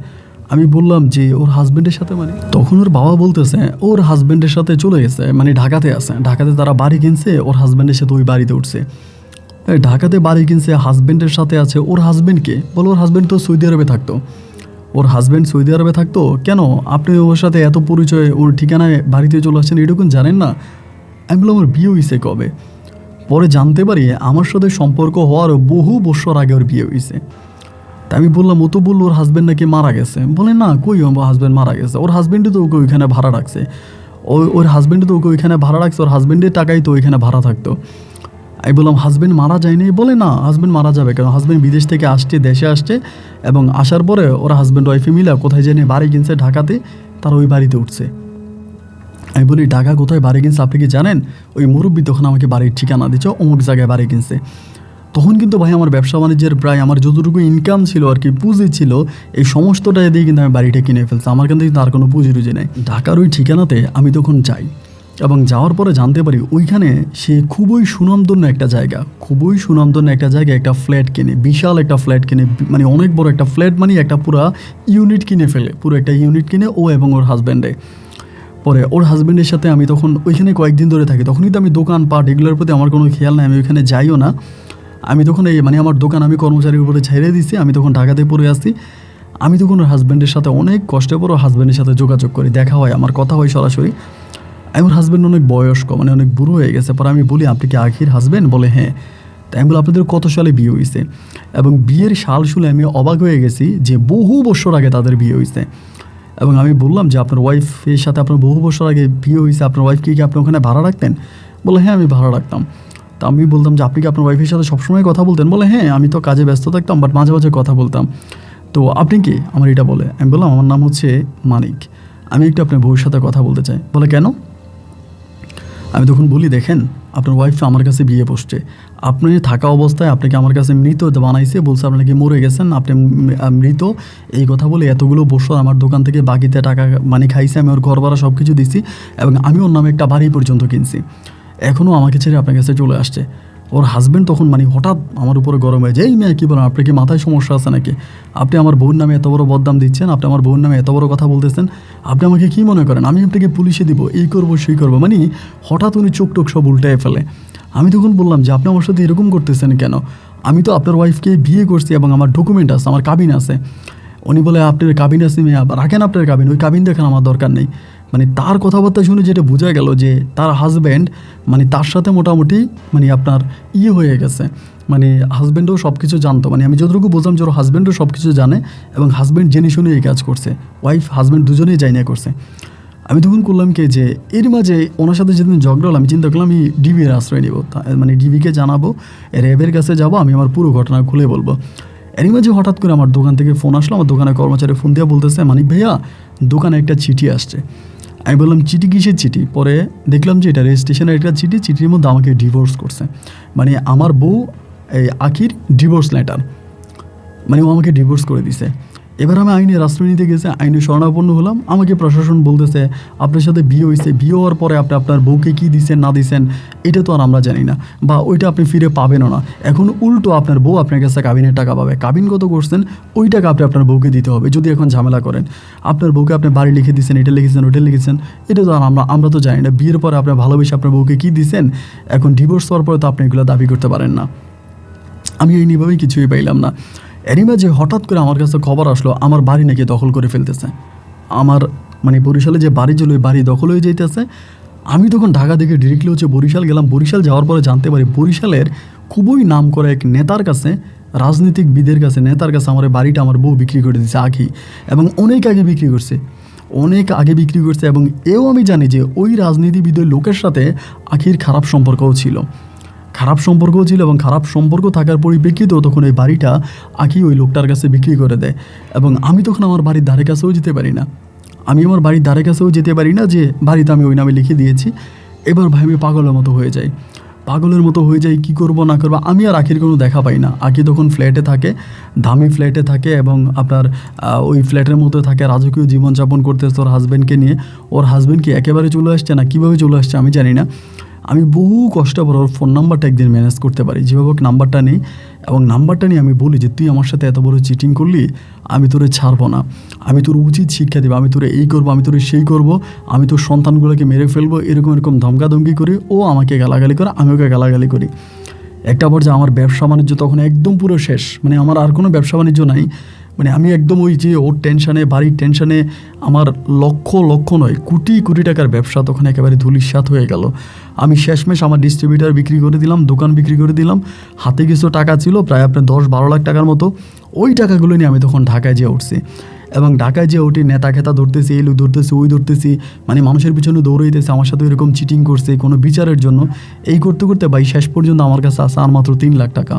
আমি বললাম যে ওর হাজব্যান্ডের সাথে, মানে তখন ওর বাবা বলতেছে ওর হাজব্যান্ডের সাথে চলে গেছে, মানে ঢাকাতে আছে, ঢাকাতে তারা বাড়ি কিনছে, ওর হাজব্যান্ডের সাথে ওই বাড়িতে উঠছে। ঢাকাতে বাড়ি কিনছে, হাজব্যান্ডের সাথে আছে। ওর হাজব্যান্ডকে বলো, ওর হাজব্যান্ড তো সৌদি আরবে থাকতো। কেন আপনি ওর সাথে এত পরিচয়, ওর ঠিকানায় বাড়িতে চলে আসছেন, এটুকুন জানেন না? আমি বললাম আমার বিয়ে হয়েছে কবে? পরে জানতে পারি আমার সাথে সম্পর্ক হওয়ার বহু বছর আগে ওর বিয়ে হয়েছে। তা আমি বললাম, ও তো বললো ওর হাজব্যান্ড নাকি মারা গেছে। বলে না, কই হাজব্যান্ড মারা গেছে, ওর হাজব্যান্ডই তো ওকে ওইখানে ভাড়া রাখছে, ওর হাজব্যান্ডের টাকাই তো ওইখানে ভাড়া থাকতো। আমি বললাম হাজব্যান্ড মারা যায়নি? বলে না, হাজব্যান্ড মারা যাবে কেন, হাজব্যান্ড বিদেশ থেকে দেশে আসছে, এবং আসার পরে ওরা হাজব্যান্ড ওয়াইফে মিলে কোথায় জানি বাড়ি কিনছে ঢাকাতে, তারা ওই বাড়িতে উঠছে। আমি বলি ঢাকা কোথায় বাড়ি কিনছে আপনি কি জানেন? ওই মুরব্বী তখন আমাকে বাড়ির ঠিকানা দিচ্ছে, অমুক জায়গায় বাড়ি কিনছে। তখন কিন্তু ভাই আমার ব্যবসা বাণিজ্যের প্রায় আমার যতটুকু ইনকাম ছিল আর কি, পুঁজি ছিল, এই সমস্তটা দিয়ে কিন্তু আমি বাড়িটা কিনে ফেলছি। আমার কিন্তু আর কোনো পুঁজি টুজি নেই। ঢাকার ওই ঠিকানাতে আমি তখন যাই এবং যাওয়ার পরে জানতে পারি ওইখানে সে খুবই সুনামধন্য একটা জায়গা, খুবই সুনামধন্য একটা জায়গায় একটা ফ্ল্যাট কিনে, বিশাল একটা ফ্ল্যাট কিনে, মানে অনেক বড় একটা ফ্ল্যাট, মানে একটা পুরো ইউনিট কিনে ফেলে, পুরো একটা ইউনিট কিনে ও এবং ওর হাজব্যান্ডে। পরে ওর হাজব্যান্ডের সাথে আমি তখন ওইখানে কয়েকদিন ধরে থাকি। তখন কিন্তু আমি দোকানপাট এগুলোর প্রতি আমার কোনো খেয়াল নাই, আমি ওইখানে যাইও না। আমি তখন এই মানে আমার দোকান আমি কর্মচারীর উপরে ছেড়ে দিছি, আমি তখন ঢাকাতে পড়ে আসছি। আমি তখন ওর হাজব্যান্ডের সাথে অনেক কষ্টে পর ওর হাজব্যান্ডের সাথে যোগাযোগ করি, দেখা হয়, আমার কথা হয় সরাসরি। আমার হাজব্যান্ড অনেক বয়স্ক, মানে অনেক বুড়ো হয়ে গেছে। পরে আমি বলি আপনি কি আখির হাজব্যান্ড? বলে হ্যাঁ। তাই আমি বলি আপনাদের কত সালে বিয়ে হয়েছে? এবং বিয়ের সাল শুনে আমি অবাক হয়ে গেছি যে বহু বছর আগে তাদের বিয়ে হয়েছে। এবং আমি বললাম যে আপনার ওয়াইফের সাথে আপনার বহু বছর আগে বিয়ে হয়েছে, আপনার ওয়াইফকে কি আপনি ওখানে ভাড়া রাখতেন? বলে হ্যাঁ আমি ভাড়া রাখতাম। তা আমি বলতাম যে আপনি কি আপনার ওয়াইফের সাথে সবসময় কথা বলতেন? বলে হ্যাঁ আমি তো কাজে ব্যস্ত থাকতাম, বাট মাঝে মাঝে কথা বলতাম। তো আপনি কি? আমার এটা বলে। আমি বললাম আমার নাম হচ্ছে মানিক, আমি একটু আপনার বউর সাথে কথা বলতে চাই। বলে কেন? আমি তখন বলি দেখেন আপনার ওয়াইফ আমার কাছে বিয়ে বসছে, আপনি থাকা অবস্থায় আপনাকে আমার কাছে মৃত বানাইছে, বলছে আপনি নাকি মরে গেছেন, আপনি মৃত। এই কথা বলে এতগুলো বছর আমার দোকান থেকে বাকিতে টাকা মানে খাইছে, আমি ওর ঘর ভাড়া সব কিছু দিছি এবং আমি ওর নামে একটা বাড়ি পর্যন্ত কিনছি, এখনও আমাকে ছেড়ে আপনার কাছে চলে আসছে। ওর হাজব্যান্ড তখন মানে হঠাৎ আমার উপরে গরম হয়ে যায়, এই মেয়ে কী বলেন, আপনার কি মাথায় সমস্যা আছে নাকি? আপনি আমার বউর নামে এত বড় বদনাম দিচ্ছেন, আপনি আমার বউর নামে এত বড় কথা বলতেছেন, আপনি আমাকে কী মনে করেন আমি আপনাকে পুলিশে দিব, এই করবো সেই করবো, মানে হঠাৎ উনি চোখ টোক সব উল্টায় ফেলে। আমি তখন বললাম যে আপনি আমার সাথে এরকম করতেছেন কেন? আমি তো আপনার ওয়াইফকে বিয়ে করছি এবং আমার ডকুমেন্ট আছে, আমার কাবিন আছে। উনি বলে আপনার কাবিন আছে, মেয়ে রাখেন আপনার কাবিন, ওই কাবিন দেখান আমার দরকার নেই। মানে তার কথাবার্তা শুনে যেটা বোঝা গেল যে তার হাজব্যান্ড মানে তার সাথে মোটামুটি মানে আপনার ইয়ে হয়ে গেছে, মানে হাজব্যান্ডও সব কিছু জানতো, মানে আমি যতটুকু বুঝলাম যে ওর হাজব্যান্ডও সব কিছু জানে এবং হাজব্যান্ড জেনে শুনে এই কাজ করছে, ওয়াইফ হাজব্যান্ড দুজনেই যাই করছে। আমি তখন করলাম কি যে এর মাঝে ওনার সাথে যেদিন ঝগড়া হলো আমি চিন্তা করলাম আমি ডিবির আশ্রয় নেব, মানে ডিবিকে জানাবো, র্যাবের কাছে যাব, আমি আমার পুরো ঘটনা খুলে বলবো। এরই মাঝে হঠাৎ করে আমার দোকান থেকে ফোন আসলো, আমার দোকানের কর্মচারী ফোন দিয়ে বলতেছে মানিক ভাইয়া দোকানে একটা চিঠি আসছে। আমি বললাম চিঠি কিসের চিঠি? পরে দেখলাম যে এটা রেজিস্ট্রেশনের একটা চিঠি, চিঠির মধ্যে আমাকে ডিভোর্স করছে, মানে আমার বউ এই আখির ডিভোর্স লেটার, মানে ও আমাকে ডিভোর্স করে দিছে। এবার আমি আইনের আশ্রয় নিতে গেছে, আইনে শরণাপন্ন হলাম। আমাকে প্রশাসন বলতেছে আপনার সাথে বিয়ে হয়েছে, বিয়ে হওয়ার পরে আপনি আপনার বউকে কী দিচ্ছেন না দিচ্ছেন এটা তো আর আমরা জানি না, বা ওইটা আপনি ফিরে পাবেনও না। এখন উল্টো আপনার বউ আপনার কাছে কাবিনের টাকা পাবে, কাবিন কত করছেন ওই টাকা আপনি আপনার বউকে দিতে হবে যদি এখন ঝামেলা করেন। আপনার বউকে আপনি বাড়ি লিখে দিচ্ছেন, এটা লিখেছেন ওইটা লিখেছেন, এটা তো আর আমরা তো জানি না। বিয়ের পরে আপনার ভালোবেসে আপনার বউকে কী দিচ্ছেন, এখন ডিভোর্স হওয়ার পরে তো আপনি এগুলো দাবি করতে পারেন না। আমি এইভাবেই কিছুই পাইলাম না। এরই মাঝে হঠাৎ করে আমার কাছে খবর আসলো আমার বাড়ি নাকি দখল করে ফেলতেছে, আমার মানে বরিশালে যে বাড়ি ছিল ওই বাড়ি দখল হয়ে যাইতেছে। আমি তখন ঢাকা থেকে ডিরেক্টলি হচ্ছে বরিশাল গেলাম। বরিশাল যাওয়ার পরে জানতে পারি বরিশালের খুবই নাম করা এক নেতার কাছে, রাজনীতিকবিদের কাছে, নেতার কাছে আমার বাড়িটা আমার বউ বিক্রি করে দিচ্ছে আখি, এবং অনেক আগে বিক্রি করছে, অনেক আগে বিক্রি করছে। এবং এও আমি জানি যে ওই রাজনীতিবিদের লোকের সাথে আখির খারাপ সম্পর্কও ছিল, এবং খারাপ সম্পর্ক থাকার পরিপ্রেক্ষিতেও তখন ওই বাড়িটা আখি ওই লোকটার কাছে বিক্রি করে দেয়। এবং আমি তখন আমার বাড়ির ধারে কাছেও যেতে পারি না, যে বাড়িতে আমি ওই নামে লিখে দিয়েছি। এবার ভাই আমি পাগলের মতো হয়ে যাই, কী করবো না করবো। আমি আর আখির কোনো দেখা পাই না। আখি তখন ফ্ল্যাটে থাকে, দামি ফ্ল্যাটে থাকে, এবং আপনার ওই ফ্ল্যাটের মধ্যে থাকে, রাজকীয় জীবনযাপন করতেছে ওর হাজব্যান্ডকে নিয়ে। ওর হাজব্যান্ড কি একেবারে চলে আসছে না কীভাবে চলে আসছে আমি জানি না। আমি বহু কষ্ট করে ওর ফোন নাম্বারটা একদিন ম্যানেজ করতে পারি, যেভাবে নাম্বারটা নিই, এবং নাম্বারটা নিয়ে আমি বলি যে তুই আমার সাথে এত বড় চিটিং করলি, আমি তোরে ছাড়বো না, আমি তোর উচিত শিক্ষা দেবো, আমি তোরে এই করবো, আমি তোরে সেই করবো, আমি তোর সন্তানগুলোকে মেরে ফেলবো, এরকম ধমকাধমকি করি। ও আমাকে গালাগালি করে, আমি ওকে গালাগালি করি। একটা পর্যায়ে আমার ব্যবসা বাণিজ্য তখন একদম পুরো শেষ, মানে আমার আর কোনো ব্যবসা বাণিজ্য নাই। মানে আমি একদম ওই যে ওর টেনশানে, বাড়ির টেনশানে আমার লক্ষ নয় কোটি টাকার ব্যবসা তখন একেবারে ধূলিসাৎ হয়ে গেল। আমি শেষমেশ আমার ডিস্ট্রিবিউটার বিক্রি করে দিলাম, দোকান বিক্রি করে দিলাম। হাতে কিছু টাকা ছিল প্রায় আপনার 10-12 লাখ টাকার মতো। ওই টাকাগুলো নিয়ে আমি তখন ঢাকায় যেয়ে উঠছি, এবং ঢাকায় যেয়ে উঠি নেতা খেতা ধরতেছি, এই লোক ধরতেছি, ওই ধরতেছি, মানে মানুষের পিছনে দৌড়াইতেছে, আমার সাথে এরকম চিটিং করছে কোনো বিচারের জন্য। এই করতে করতে ভাই শেষ পর্যন্ত আমার কাছে আসা আর মাত্র 3 লাখ টাকা।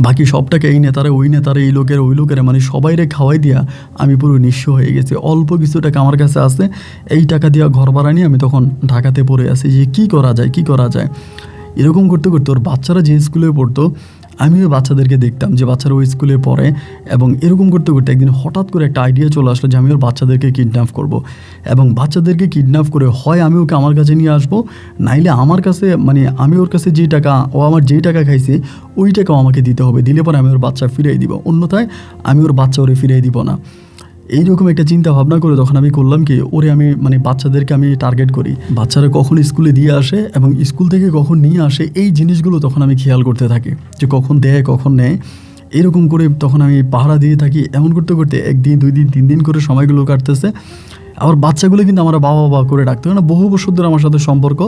বাকি সব টাকা এই নেতারা ওই নেতারা এই লোকের ওই লোকেরা মানে সবাইরে খাওয়াই দিয়া আমি পুরো নিঃস্ব হয়ে গেছি। অল্প কিছু টাকা আমার কাছে আছে, এই টাকা দিয়া ঘর ভাড়া নিয়ে আমি তখন ঢাকাতে পড়ে আছি যে কী করা যায়। এরকম করতে করতে ওর বাচ্চারা যে স্কুলে পড়তো আমি ওই বাচ্চাদেরকে দেখতাম যে বাচ্চারা ওই স্কুলে পড়ে, এবং এরকম করতে করতে একদিন হঠাৎ করে একটা আইডিয়া চলে আসলো যে আমি ওর বাচ্চাদেরকে কিডন্যাপ করব, এবং বাচ্চাদেরকে কিডন্যাপ করে হয় আমি ওকে আমার কাছে নিয়ে আসবো, নাইলে আমার কাছে মানে আমি ওর কাছে যেই টাকা ও আমার যেই টাকা খাইছে ওই টাকাও আমাকে দিতে হবে, দিলে পরে আমি ওর বাচ্চা ফিরিয়ে দিব, অন্যথায় আমি ওর বাচ্চা ওরে ফিরিয়ে দিব না। এইরকম একটা চিন্তা ভাবনা করে তখন আমি করলাম কি ওরে আমি মানে বাচ্চাদেরকে আমি টার্গেট করি, বাচ্চারা কখন স্কুলে দিয়ে আসে এবং স্কুল থেকে কখন নিয়ে আসে এই জিনিসগুলো তখন আমি খেয়াল করতে থাকি যে কখন দেয় কখন নেয়। এরকম করে তখন আমি পাহারা দিয়ে থাকি। এমন করতে করতে একদিন 2 দিন 3 দিন করে সময়গুলো কাটতেছে। আবার বাচ্চাগুলো কিন্তু আমার বাবা করে ডাকতো, কারণ বহু বছর ধরে আমার সাথে সম্পর্ক।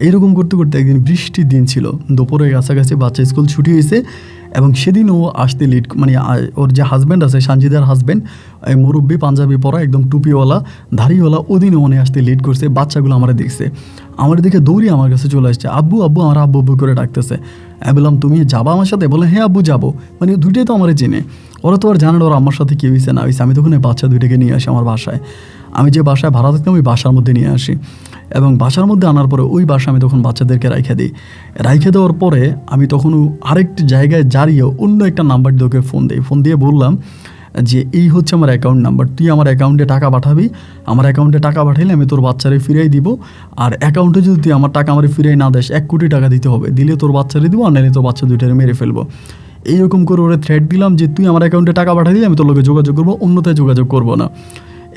এইরকম করতে করতে একদিন বৃষ্টির দিন ছিল, দুপুরের কাছাকাছি বাচ্চা স্কুল ছুটি হয়েছে, এবং সেদিন ও আসতে লেট মানে ওর যে হাজব্যান্ড আছে সানজিদার হাজব্যান্ড, মুরব্বী পাঞ্জাবি পরা একদম টুপিওয়ালা ধাড়িওয়ালা, ওদিনও মনে আসতে লেট করছে। বাচ্চাগুলো আমার দেখছে, আমার দেখে দৌড়িয়ে আমার কাছে চলে আসছে, আব্বু আমার আব্বু করে ডাকতেছে। আমি বললাম তুমি যাবা আমার সাথে? বলে হ্যাঁ আব্বু যাবো। মানে দুইটাই তো আমার চেনে, ওরা তো আর জানে ওরা আমার সাথে কী হয়েছে না হয়েছে। আমি তখন বাচ্চা দুইটাকে নিয়ে আসি আমার বাসায়, আমি যে বাসায় ভাড়া থাকতাম ওই বাসার মধ্যে নিয়ে আসি, এবং বাসার মধ্যে আনার পরে ওই বাসা আমি তখন বাচ্চাদেরকে রাইখে দেওয়ার পরে আমি তখন আরেকটি জায়গায় জারিয়ে অন্য একটা নাম্বার দিয়ে ওকে ফোন দিয়ে বললাম যে এই হচ্ছে আমার অ্যাকাউন্ট নাম্বার, তুই আমার অ্যাকাউন্টে টাকা পাঠাবি, আমার অ্যাকাউন্টে টাকা পাঠাইলে আমি তোর বাচ্চারে ফিরিয়ে দিব, আর অ্যাকাউন্টে যদি তুই আমার টাকা আমার ফিরিয়ে না দেস 1 কোটি টাকা দিতে হবে, দিলে তোর বাচ্চারে দিব, আর নাহলে তোর বাচ্চা দুইটারে মেরে ফেলবো। এইরকম করে ওরা থ্রেট দিলাম যে তুই আমার অ্যাকাউন্টে টাকা পাঠাই দিলে আমি তোর লোকে যোগাযোগ করবো, অন্যথায় যোগাযোগ করবো না।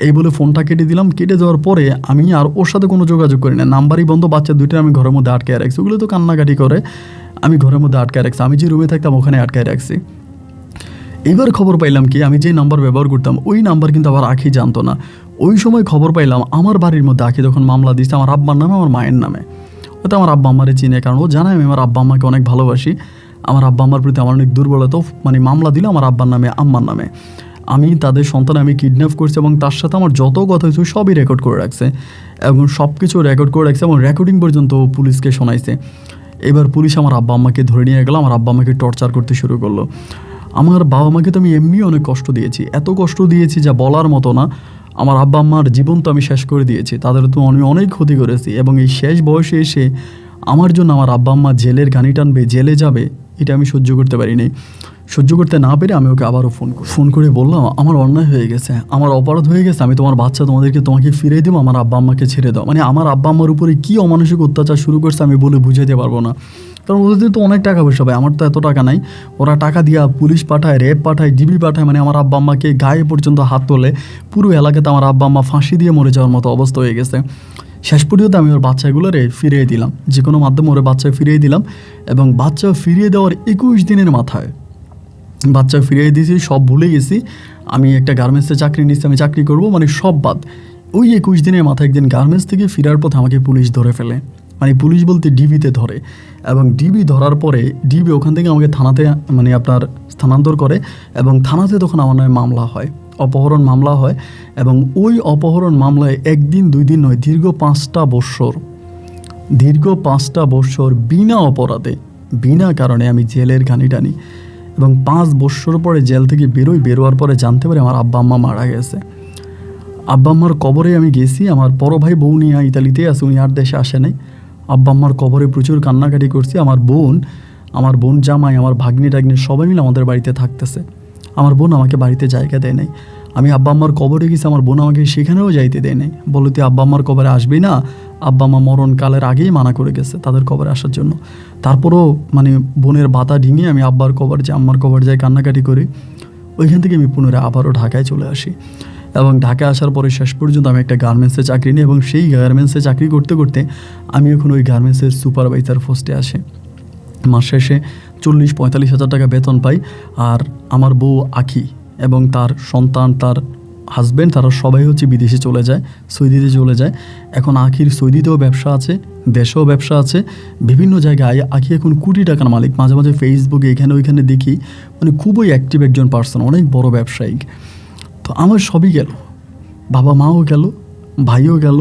এই বলে ফোনটা কেটে দিলাম। কেটে দেওয়ার পরে আমি আর ওর সাথে কোনো যোগাযোগ করি না, নাম্বারই বন্ধ। বাচ্চা দুইটা আমি ঘরের মধ্যে আটকায় রাখছি, ওগুলো তো কান্নাকাটি করে, আমি ঘরের মধ্যে আটকায় রাখছি, আমি যে রুমে থাকতাম ওখানে আটকায় রাখছি। এইবার খবর পাইলাম কি আমি যে নাম্বার ব্যবহার করতাম ওই নাম্বার কিন্তু আবার আখি জানতো না। ওই সময় খবর পাইলাম আমার বাড়ির মধ্যে আখি তখন মামলা দিচ্ছে আমার আব্বার নামে আমার মায়ের নামে। হয়তো আমার আব্বা আম্মারে চিনে, কারণ ও জানে আমি আমার আব্বা আম্মাকে অনেক ভালোবাসি, আমার আব্বা আম্মার প্রতি আমার অনেক দুর্বলতা। মানে মামলা দিল আমার আব্বার নামে আম্মার নামে, আমি তাদের সন্তান আমি কিডন্যাপ করছি, এবং তার সাথে আমার যত কথা হয়েছে সবই রেকর্ড করে রাখছে, এবং সব কিছু রেকর্ড করে রাখছে, এবং রেকর্ডিং পর্যন্ত পুলিশকে শোনাইছে। এবার পুলিশ আমার আব্বা আম্মাকে ধরে নিয়ে গেল, আমার আব্বা আম্মাকে টর্চার করতে শুরু করলো। আমার বাবা মাকে তো আমি এমনি অনেক কষ্ট দিয়েছি, এত কষ্ট দিয়েছি যা বলার মতো না। আমার আব্বা আম্মার জীবন তো আমি শেষ করে দিয়েছি, তাদের তো আমি অনেক ক্ষতি করেছি, এবং এই শেষ বয়সে এসে আমার জন্য আমার আব্বা আম্মা জেলের গানি টানবে, জেলে যাবে, এটা আমি সহ্য করতে পারিনি। সহ্য করতে না পেরে আমি ওকে আবারও ফোন করে বললাম আমার অন্যায় হয়ে গেছে, আমার অপরাধ হয়ে গেছে, আমি তোমার বাচ্চা তোমাকে ফিরিয়ে দেবো, আমার আব্বা আম্মাকে ছেড়ে দাও। মানে আমার আব্বা আম্মার উপরে কী অমানসিক অত্যাচার শুরু করছে আমি বলে বুঝাইতে পারবো না, কারণ ওদের তো অনেক টাকা পয়সা পায়, আমার তো এত টাকা নাই। ওরা টাকা দিয়া পুলিশ পাঠায়, র্যাব পাঠায়, ডিবি পাঠায়, মানে আমার আব্বা আম্মাকে গায়ে পর্যন্ত হাত তোলে, পুরো এলাকাতে আমার আব্বা আম্মা ফাঁসি দিয়ে মরে যাওয়ার মতো অবস্থা হয়ে গেছে। শেষ পর্যন্ত আমি ওর বাচ্চাগুলোরে ফিরিয়ে দিলাম, যে কোনো মাধ্যমে ওর বাচ্চা ফিরিয়ে দিলাম, এবং বাচ্চা ফিরিয়ে দেওয়ার 21 দিনের মাথায় বাচ্চা ফিরিয়ে দিয়েছি, সব ভুলে গেছি। আমি একটা গার্মেন্টসে চাকরি নিচ্ছি, আমি চাকরি করব, মানে সব বাদ। ওই 21 দিনের মাথায় একদিন গার্মেন্টস থেকে ফেরার পথে আমাকে পুলিশ ধরে ফেলে, মানে পুলিশ বলতে ডিবিতে ধরে, এবং ডিবি ধরার পরে ডিবি ওখান থেকে আমাকে থানাতে মানে আপনার স্থানান্তর করে, এবং থানাতে তখন আমার নামে মামলা হয়, অপহরণ মামলা হয়, এবং ওই অপহরণ মামলায় 1 দিন 2 দিন নয়, দীর্ঘ 5টা বৎসর বিনা অপরাধে বিনা কারণে আমি জেলের ঘানি টানি, এবং 5 বৎসর পরে জেল থেকে বেরোয়ার পরে জানতে পারি আমার আব্বা আম্মা মারা গেছে। আব্বা আম্মার কবরে আমি গেছি, আমার বড় ভাই বউ নিয়ে ইতালিতে আছে, উনি আর দেশে আসে নাই। আব্বা আম্মার কবরে প্রচুর কান্নাকাটি করছি। আমার বোন জামাই, আমার ভাগ্নি টাগ্নি সবাই মিলে আমাদের বাড়িতে থাকতেছে। আমার বোন আমাকে বাড়িতে জায়গা দেয় নাই। আমি আব্বা আম্মার কবরে গেছি, আমার বোন আমাকে সেখানেও যাইতে দেয় নাই, বলো তুই আব্বা আম্মার কবরে আসবি না। আব্বা আম্মা মরণকালের আগেই মানা করে গেছে তাদের কবরে আসার জন্য। তারপরও মানে বোনের বাতা ডিঙিয়ে আমি আব্বার কবর যাই, আম্মার কবর যাই, কান্নাকাটি করি। ওইখান থেকে আমি পুনরায় আবারও ঢাকায় চলে আসি, এবং ঢাকায় আসার পরে শেষ পর্যন্ত আমি একটা গার্মেন্টসে চাকরি নিই, এবং সেই গার্মেন্টসে চাকরি করতে করতে আমি এখন ওই গার্মেন্টসের সুপারভাইজার পোস্টে আসি। মাস শেষে 40-45 হাজার টাকা বেতন পাই। আর আমার বউ আখি এবং তার সন্তান, তার হাজব্যান্ড, তারা সবাই হচ্ছে বিদেশে চলে যায়, সৌদিতে চলে যায়। এখন আখির সৌদিতেও ব্যবসা আছে, দেশেও ব্যবসা আছে, বিভিন্ন জায়গায় আখি এখন কোটি টাকার মালিক। মাঝে মাঝে ফেসবুকে এখানে ওইখানে দেখি, মানে খুবই অ্যাক্টিভ একজন পার্সন, অনেক বড় ব্যবসায়িক। তো আমার সবই গেল, বাবা মাও গেল, ভাইও গেল,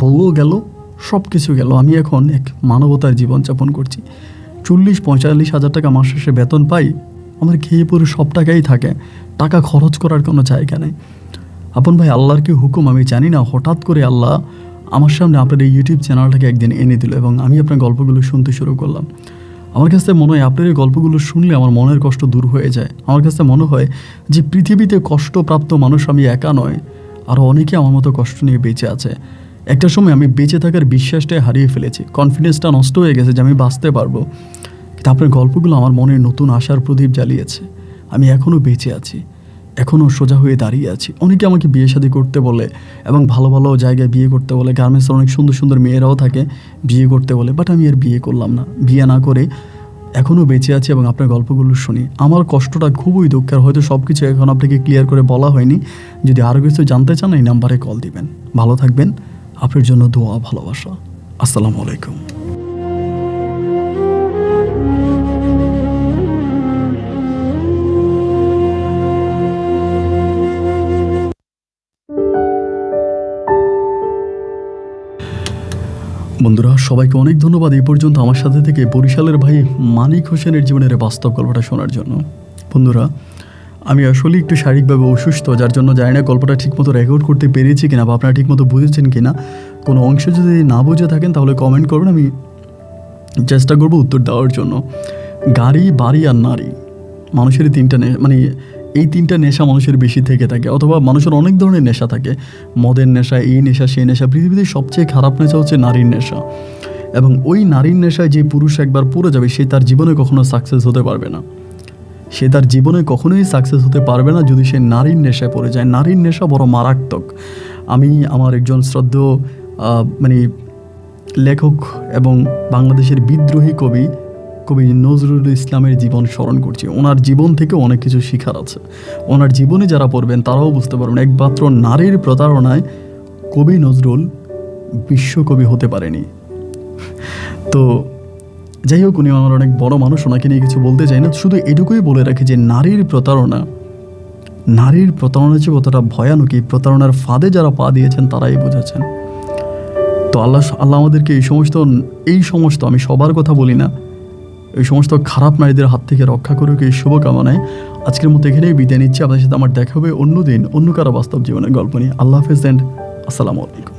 বউও গেল, সব কিছু গেল। আমি এখন এক মানবতার জীবনযাপন করছি। 40-45 হাজার টাকা মাস শেষে বেতন পাই, আমার খেয়ে পরে সব টাকাই থাকে, টাকা খরচ করার কোনো জায়গা নেই। আপন ভাই, আল্লাহর কি হুকুম আমি জানি না, হঠাৎ করে আল্লাহ আমার সামনে আপনার এই ইউটিউব চ্যানেলটাকে একদিন এনে দিল এবং আমি আপনার গল্পগুলো শুনতে শুরু করলাম। আমার কাছে মনে হয় আপনার এই গল্পগুলো শুনলে আমার মনের কষ্ট দূর হয়ে যায়। আমার কাছে মনে হয় যে পৃথিবীতে কষ্টপ্রাপ্ত মানুষ আমি একা নয়, আরও অনেকে আমার মতো কষ্ট নিয়ে বেঁচে আছে। একটা সময় আমি বেঁচে থাকার বিশ্বাসটাই হারিয়ে ফেলেছি, কনফিডেন্সটা নষ্ট হয়ে গেছে যে আমি বাঁচতে পারবো। কিন্তু আপনার গল্পগুলো আমার মনে নতুন আশার প্রদীপ জ্বালিয়েছে। আমি এখনও বেঁচে আছি, এখনও সোজা হয়ে দাঁড়িয়ে আছি। অনেকে আমাকে বিয়ে শাদী করতে বলে এবং ভালো ভালো জায়গায় বিয়ে করতে বলে, গার্মেন্টসের অনেক সুন্দর সুন্দর মেয়েরাও থাকে, বিয়ে করতে বলে, বাট আমি আর বিয়ে করলাম না। বিয়ে না করে এখনও বেঁচে আছি এবং আপনার গল্পগুলো শুনি। আমার কষ্টটা খুবই দুঃখের, হয়তো সব কিছু এখন আপনাকে ক্লিয়ার করে বলা হয়নি। যদি আরও কিছু জানতে চান এই নাম্বারে কল দিবেন। ভালো থাকবেন, আপনার জন্য দোয়া, ভালোবাসা। আসসালামু আলাইকুম। বন্ধুরা, সবাইকে অনেক ধন্যবাদ এই পর্যন্ত আমার সাথে থেকে বরিশালের ভাই মানিক হোসেনের জীবনের বাস্তব গল্পটা শোনার জন্য। বন্ধুরা, আমি আসলে একটু শারীরিকভাবে অসুস্থ, যার জন্য জানি না গল্পটা ঠিকমতো রেকর্ড করতে পেরেছি কিনা বা আপনারা ঠিকমতো বুঝেছেন কিনা। কোনো অংশ যদি না বুঝে থাকেন তাহলে কমেন্ট করুন, আমি চেষ্টা করবো উত্তর দেওয়ার জন্য। গাড়ি, বাড়ি আর নারী, মানুষের এই তিনটা নেশা মানুষের বেশি থেকে থাকে, অথবা মানুষের অনেক ধরনের নেশা থাকে। মদের নেশা, এই নেশা, সেই নেশা। পৃথিবীতে সবচেয়ে খারাপ নেশা হচ্ছে নারীর নেশা। এবং ওই নারীর নেশায় যে পুরুষ একবার পড়ে যাবে, সে তার জীবনে কখনো সাকসেস হতে পারবে না। সে তার জীবনে কখনোই সাকসেস হতে পারবে না যদি সে নারীর নেশায় পড়ে যায়। নারীর নেশা বড় মারাত্মক। আমি আমার একজন শ্রদ্ধেয় লেখক এবং বাংলাদেশের বিদ্রোহী কবি নজরুল ইসলামের জীবন স্মরণ করছি। ওনার জীবন থেকে অনেক কিছু শেখার আছে। ওনার জীবনে যারা পড়বেন তারাও বুঝতে পারবেন, একমাত্র নারীর প্রতারণায় কবি নজরুল বিশ্বকবি হতে পারেনি। তো যাই হোক, উনি আমার অনেক বড় মানুষ, ওনাকে নিয়ে কিছু বলতে চাই না। শুধু এটুকুই বলে রাখি যে নারীর প্রতারণা যে কতটা ভয়ানক, এই প্রতারণার ফাঁদে যারা পা দিয়েছেন তারাই বুঝেছেন। তো আল্লাহ আমাদেরকে এই সমস্ত আমি সবার কথা বলি না, এই সমস্ত খারাপ নারীদের হাত থেকে রক্ষা করুক, এই শুভকামনায় আজকের মতো এখানেই বিদায় নিচ্ছি। আপনাদের সাথে আমার দেখা হবে অন্য দিন অন্য কারো বাস্তব জীবনের গল্প নিয়ে। আল্লাহ হাফেজ এন্ড আসসালামু আলাইকুম।